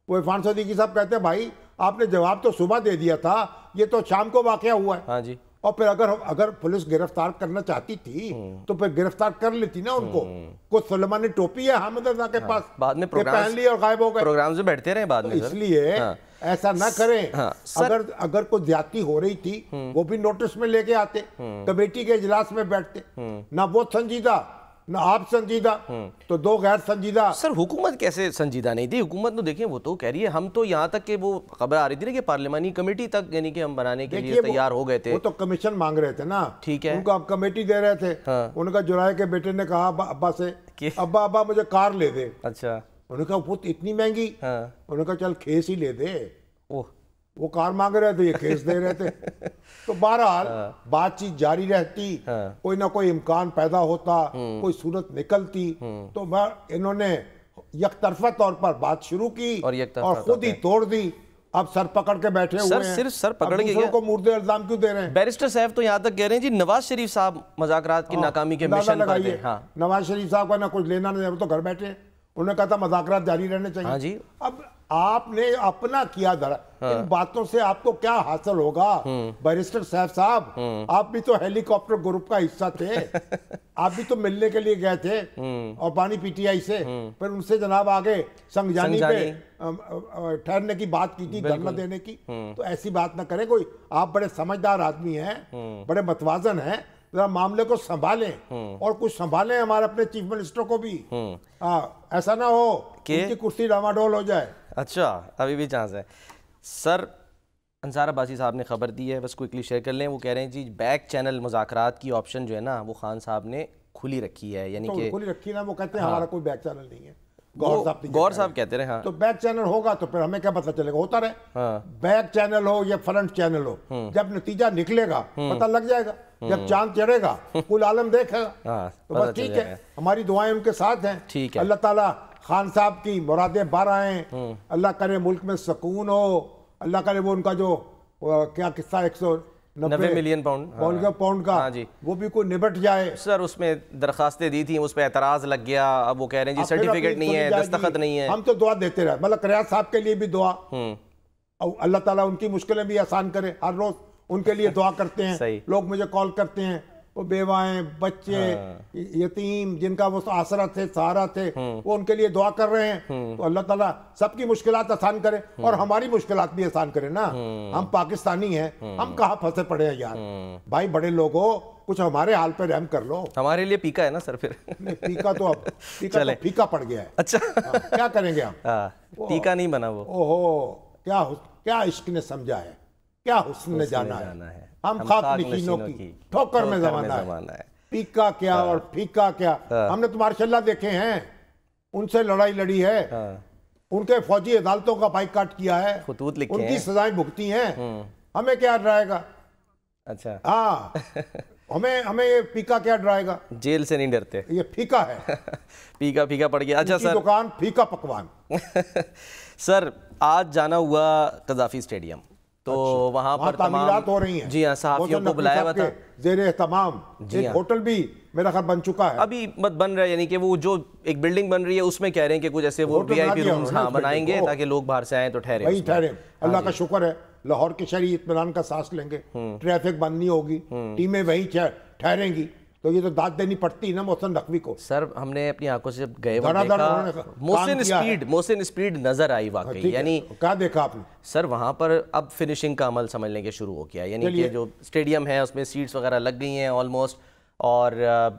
وہ عرفان صدیقی صاحب کہتے ہیں بھائی آپ نے جواب تو صبح دے دیا تھا, یہ تو شام کو واقعہ ہوا ہے. ہاں جی. اور پھر اگر پولیس گرفتار کرنا چاہتی تھی تو پھر گرفتار کر لیتی نا ان کو. کچھ سلیمانی ٹوپی ہے حامد رضا کے پاس, بعد میں پہن لی اور غائب ہو گئے. پروگرامز میں بیٹھتے رہے بعد میں. اس لیے ایسا نہ کریں. اگر کوئی زیادتی ہو رہی تھی وہ بھی نوٹس میں لے کے آتے, کمیٹی کے اجلاس میں بیٹھتے. نہ وہ سنجیدہ نہ آپ سنجیدہ, تو 2 غیر سنجیدہ. سر حکومت کیسے سنجیدہ نہیں تھی؟ حکومت تو دیکھیں وہ تو کہہ رہی ہے, ہم تو یہاں تک کہ وہ خبر آ رہی تھی نا کہ پارلیمانی کمیٹی تک یعنی کہ ہم بنانے کے لیے تیار ہو گئے تھے. وہ تو کمیشن مانگ رہے تھے نا, ٹھیک ہے, ان کو اب کمیٹی دے رہے تھے. ان کا جرائے کے بیٹے نے کہا ابا سے, ابا مجھے کار لے دے. اچھا, انہوں نے کہا وہ اتنی مہنگی, انہوں نے کہا چل کھیس ہی لے دے. وہ کار مانگ رہے تھے, یہ کھیس دے رہے تھے. تو بہرحال بات چیت جاری رہتی, کوئی نہ کوئی امکان پیدا ہوتا, کوئی صورت نکلتی. تو انہوں نے یک طرفہ طور پر بات شروع کی اور خود ہی توڑ دی. اب سر پکڑ کے بیٹھے ہوئے ہیں, صرف سر پکڑ کے دوسروں کو مردے الزام کیوں دے رہے ہیں؟ بیرسٹر صاحب تو یہاں تک کہہ رہے ہیں جی نواز شریف صاحب مذاکرات کی ناکامی کے مشن پر تھے. نواز شریف صاحب کا نہ کچھ لینا نہیں, وہ تو گھر بیٹھے, انہوں نے کہا تھا مذاکرات جاری رہنے چاہیے. اب آپ نے اپنا کیا دھرا, ان باتوں سے آپ کو کیا حاصل ہوگا؟ بیرسٹر صاحب آپ بھی تو ہیلی کاپٹر گروپ کا حصہ تھے, آپ بھی تو ملنے کے لیے گئے تھے اور پانی پی ٹی آئی سے, پھر ان سے جناب آگے سنگجانی پہ ٹھہرنے کی بات کی تھی, دھرنا دینے کی. تو ایسی بات نہ کریں. کوئی آپ بڑے سمجھدار آدمی ہیں, بڑے متوازن ہیں, ذرا معاملے کو سنبھالیں اور کچھ سنبھالیں ہمارے اپنے چیف منسٹر کو بھی. ایسا نہ ہو کہ ان کی کرسی ڈاواڈول ہو جائے. اچھا, ابھی بھی چانس ہے. سر انصار عباسی صاحب نے خبر دی ہے, بس کوئکلی شیئر کر لیں. وہ کہہ رہے ہیں جی بیک چینل مذاکرات کی آپشن جو ہے نا وہ خان صاحب نے کھلی رکھی ہے, یعنی کہ کھلی رکھی نا. وہ کہتے ہیں ہمارا کوئی بیک چینل نہیں ہے, گور صاحب کہتے رہے. ہاں تو بیک چینل ہوگا تو پھر ہمیں کیا پتہ چلے گا, ہوتا رہے بیک چینل ہو یا فرنٹ چینل ہو, جب نتیجہ نکلے گا پتہ لگ جائے گا, جب چاند چڑھے گا کل عالم دیکھے گا. تو بس ٹھیک ہے, ہماری دعائیں ان کے ساتھ ہیں. اللہ تعالیٰ خان صاحب کی مرادیں بار آئیں, اللہ کرے ملک میں سکون ہو, اللہ کرے وہ ان کا جو کیا قصہ 190 ملین پاؤنڈ کا وہ بھی کوئی نبٹ جائے. سر اس میں درخواستیں دی تھیں, اس پہ اعتراض لگ گیا, اب وہ کہہ رہے ہیں جی سرٹیفکیٹ نہیں ہے, دستخط نہیں ہے. ہم تو دعا دیتے رہے, مطلب ریاض صاحب کے لیے بھی دعا, اللہ تعالیٰ ان کی مشکلیں بھی آسان کرے. ہر روز ان کے لیے دعا کرتے ہیں لوگ, مجھے کال کرتے ہیں, وہ بیوائیں بچے یتیم جن کا وہ آسرا تھے سہارا تھے, وہ ان کے لیے دعا کر رہے ہیں. تو اللہ تعالیٰ سب کی مشکلات آسان کرے اور ہماری مشکلات بھی آسان کرے نا. ہم پاکستانی ہیں, ہم کہاں پھنسے پڑے ہیں یار. بھائی بڑے لوگوں کچھ ہمارے حال پہ رحم کر لو. ہمارے لیے پیکا ہے نا سر, پھر پیکا تو اب پھیکا پڑ گیا ہے. اچھا کیا کریں گے ہم, پیکا نہیں بنا وہ. اوہو کیا عشق نے سمجھا ہے, کیا حسن نے جانا ہے. ہم خاک نشینوں کی ٹھوکر میں زمانہ ہے. پیکا کیا اور پھیکا کیا. ہم نے تو ماشاءاللہ دیکھے ہیں, ان سے لڑائی لڑی ہے, ان کے فوجی عدالتوں کا بائیکاٹ کیا ہے, خطوط لکھے ان ہیں, کی سزائیں بھگتی ہیں. ہمیں کیا ڈرائے گا. اچھا ہاں ہمیں یہ پیکا کیا ڈرائے گا, جیل سے نہیں ڈرتے, یہ پھیکا ہے. پیکا پڑ گیا. اچھا سر, دکان پھیکا پکوان. سر آج جانا ہوا قذافی اسٹیڈیم, تو وہاں پر تعمیرات ہو رہی ہیں. جی ہاں, صحافیوں کو بلایا ہوا تھا, زیر اہتمام. ایک ہوٹل بھی میرا خیال بن چکا ہے, ابھی بن رہا ہے, یعنی کہ وہ جو ایک بلڈنگ بن رہی ہے اس میں کہہ رہے ہیں کہ کچھ ایسے وہ وی آئی پی رومز بنائیں گے تاکہ لوگ باہر سے آئیں تو ٹھہرے. اللہ کا شکر ہے, لاہور کے شہری اطمینان کا سانس لیں گے, ٹریفک بند نہیں ہوگی, ٹیمیں وہیں ٹھہریں گی. تو یہ تو داد دینی پڑتی نا محسن نقوی کو. سر ہم نے اپنی آنکھوں سے جب گئے وہ دیکھا محسن اسپیڈ نظر آئی واقعی. یعنی کیا دیکھا آپ نے سر وہاں پر اب فنیشنگ کا عمل سمجھ لیں کہ شروع ہو گیا, یعنی کہ جو اسٹیڈیم ہے اس میں سیٹس وغیرہ لگ گئی ہیں آلموسٹ, اور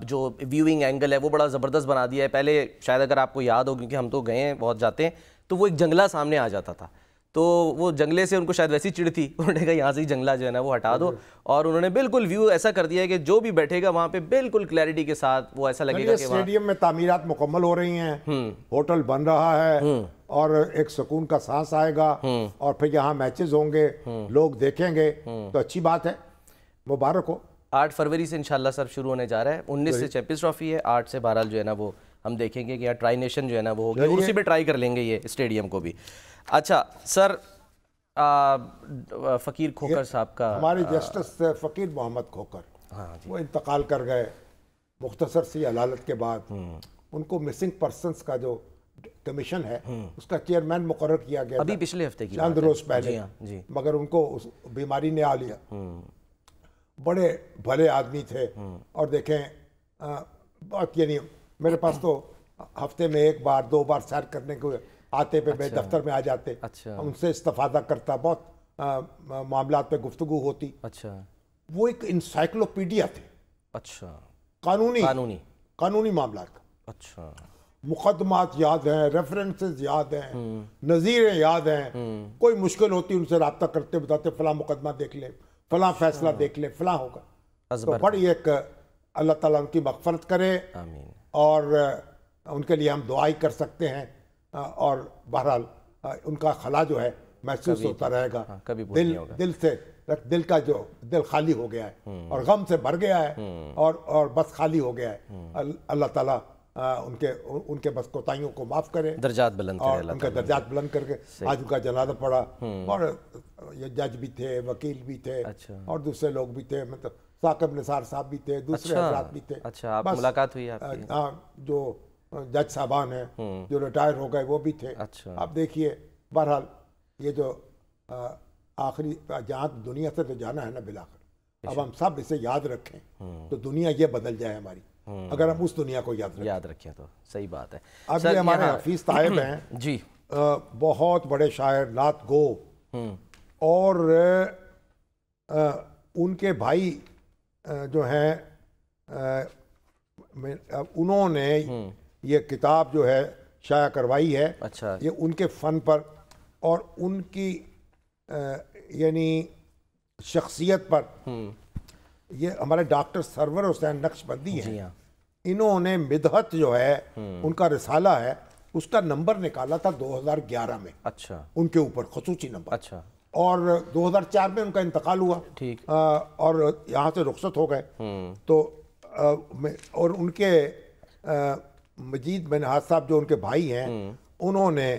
جو ویونگ اینگل ہے وہ بڑا زبردست بنا دیا ہے. پہلے شاید اگر آپ کو یاد ہو, کیونکہ ہم تو گئے ہیں بہت جاتے ہیں, تو وہ ایک جنگلہ سامنے آ جاتا تھا, تو وہ جنگلے سے ان کو شاید ویسی چڑ تھی, انہوں نے کہا یہاں سے ہی جنگلہ جو ہے نا وہ ہٹا دو, اور انہوں نے بالکل ویو ایسا کر دیا ہے کہ جو بھی بیٹھے گا وہاں پہ بالکل کلیئرٹی کے ساتھ وہ ایسا لگے گا کہ اسٹیڈیم میں تعمیرات مکمل ہو رہی ہیں, ہوٹل بن رہا ہے, اور ایک سکون کا سانس آئے گا, اور پھر یہاں میچز ہوں گے, لوگ دیکھیں گے, تو اچھی بات ہے, مبارک ہو. 8 فروری سے انشاءاللہ سر شروع ہونے جا رہا ہے, 19 سے چیمپئنز ٹرافی ہے, 8 سے بہرحال جو ہے نا وہ ہم دیکھیں گے کہ یہاں ٹرائی نیشن جو ہے نا وہ ہوگی, اور اسی پہ ٹرائی کر لیں گے یہ اسٹیڈیم کو بھی. اچھا سر, فقیر کھوکر صاحب کا, ہمارے جسٹس فقیر محمد کھوکر, وہ انتقال کر گئے مختصر سی عدالت کے بعد. ان کو مسنگ پرسنس کا جو کمیشن ہے اس کا چیئرمین مقرر کیا گیا ابھی پچھلے ہفتے کی چند روز پہلے, مگر ان کو اس بیماری نے آ لیا. بڑے بھلے آدمی تھے, اور دیکھیں بہت, یعنی میرے پاس تو ہفتے میں 1 بار 2 بار سیر کرنے کو آتے پہ میں دفتر میں آ جاتے, ان سے استفادہ کرتا, بہت معاملات پہ گفتگو ہوتی. اچھا, وہ ایک انسائکلوپیڈیا تھے. اچھا, قانونی معاملات کا. اچھا, مقدمات یاد ہیں, ریفرنسز یاد ہیں, نظیریں یاد ہیں, کوئی مشکل ہوتی ان سے رابطہ کرتے, بتاتے فلاں مقدمہ دیکھ لیں, فلاں فیصلہ دیکھ لیں, فلاں ہوگا. تو بڑی ایک اللہ تعالیٰ ان کی مغفرت کرے, اور ان کے لیے ہم دعائی کر سکتے ہیں, اور بہرحال ان کا خلا جو ہے محسوس ہوتا رہے گا. دل کا جو دل خالی ہو گیا ہے اور غم سے بھر گیا ہے, اور بس خالی ہو گیا ہے. اللہ تعالیٰ ان کے بس کوتاہیوں کو معاف کرے, درجات بلند کرے, اور ان کا درجات بلند کر کے. آج ان کا جنازہ پڑا, اور یہ جج بھی تھے, وکیل بھی تھے, اور دوسرے لوگ بھی تھے, مطلب ثاقب نثار صاحب بھی تھے, دوسرے حضرات بھی تھے. اچھا, آپ ملاقات ہوئی آپ کی؟ ہاں, جو جج صاحبان ہیں جو ریٹائر ہو گئے وہ بھی تھے. آپ دیکھیے, بہرحال یہ جو آخری جہاں دنیا سے تو جانا ہے نا بالآخر, اب ہم سب اسے یاد رکھیں تو دنیا یہ بدل جائے ہماری, اگر ہم اس دنیا کو یاد رکھیں تو صحیح بات ہے. اب یہ ہمارے حفیظ طاہب ہیں جی, بہت بڑے شاعر, نعت گو, اور ان کے بھائی جو ہیں انہوں نے یہ کتاب جو ہے شائع کروائی ہے. اچھا, یہ ان کے فن پر اور ان کی یعنی شخصیت پر. یہ ہمارے ڈاکٹر سرور حسین نقشبندی ہیں, انہوں نے مدحت جو ہے ان کا رسالہ ہے, اس کا نمبر نکالا تھا 2011 میں. اچھا. ان کے اوپر خصوصی نمبر. اچھا. اور 2004 میں ان کا انتقال ہوا. ٹھیک. اور یہاں سے رخصت ہو گئے. تو اور ان کے مجید بن ہاد صاحب جو ان کے بھائی ہیں, انہوں نے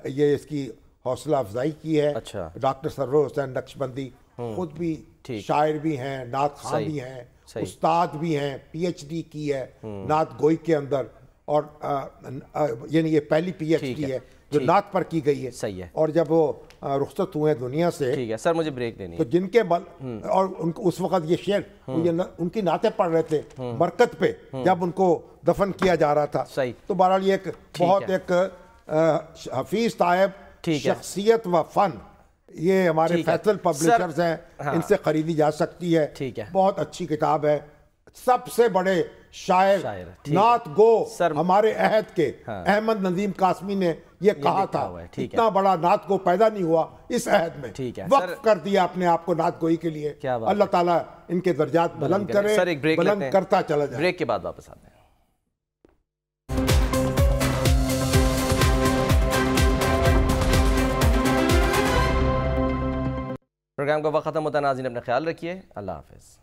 یہ اس کی حوصلہ افزائی کی ہے. اچھا. ڈاکٹر سرور حسین نقشبندی خود بھی شاعر بھی ہیں, نعت خواں بھی ہیں, استاد بھی ہیں, پی ایچ ڈی کی ہے نعت گوئی کے اندر, اور یعنی یہ پہلی پی ایچ ڈی ہے جو نعت پر کی گئی ہے. صحیح ہے. اور جب وہ رخصت ہوئے دنیا سے, ٹھیک ہے سر مجھے بریک دینی ہے, تو جن کے اور اس وقت یہ شعر ان کی نعتیں پڑھ رہے تھے برکت پہ جب ان کو دفن کیا جا رہا تھا. صحیح. تو بہرحال یہ ایک بہت ایک حفیظ طائب شخصیت و فن, یہ ہمارے فیصل پبلشرز ہیں, ان سے خریدی جا سکتی ہے. بہت اچھی کتاب ہے. سب سے بڑے شاعر نعت گو ہمارے عہد کے احمد نظیم قاسمی نے یہ کہا تھا, اتنا بڑا نعت گو پیدا نہیں ہوا اس عہد میں, وقف کر دیا اپنے آپ کو نعت گوئی کے لیے. اللہ تعالیٰ ان کے درجات بلند کرے, بلند کرتا چلا جائے. بریک کے بعد واپس آتے ہیں. پروگرام کا وقت ختم ہوتا ہے. ناظرین اپنا خیال رکھیے. اللہ حافظ.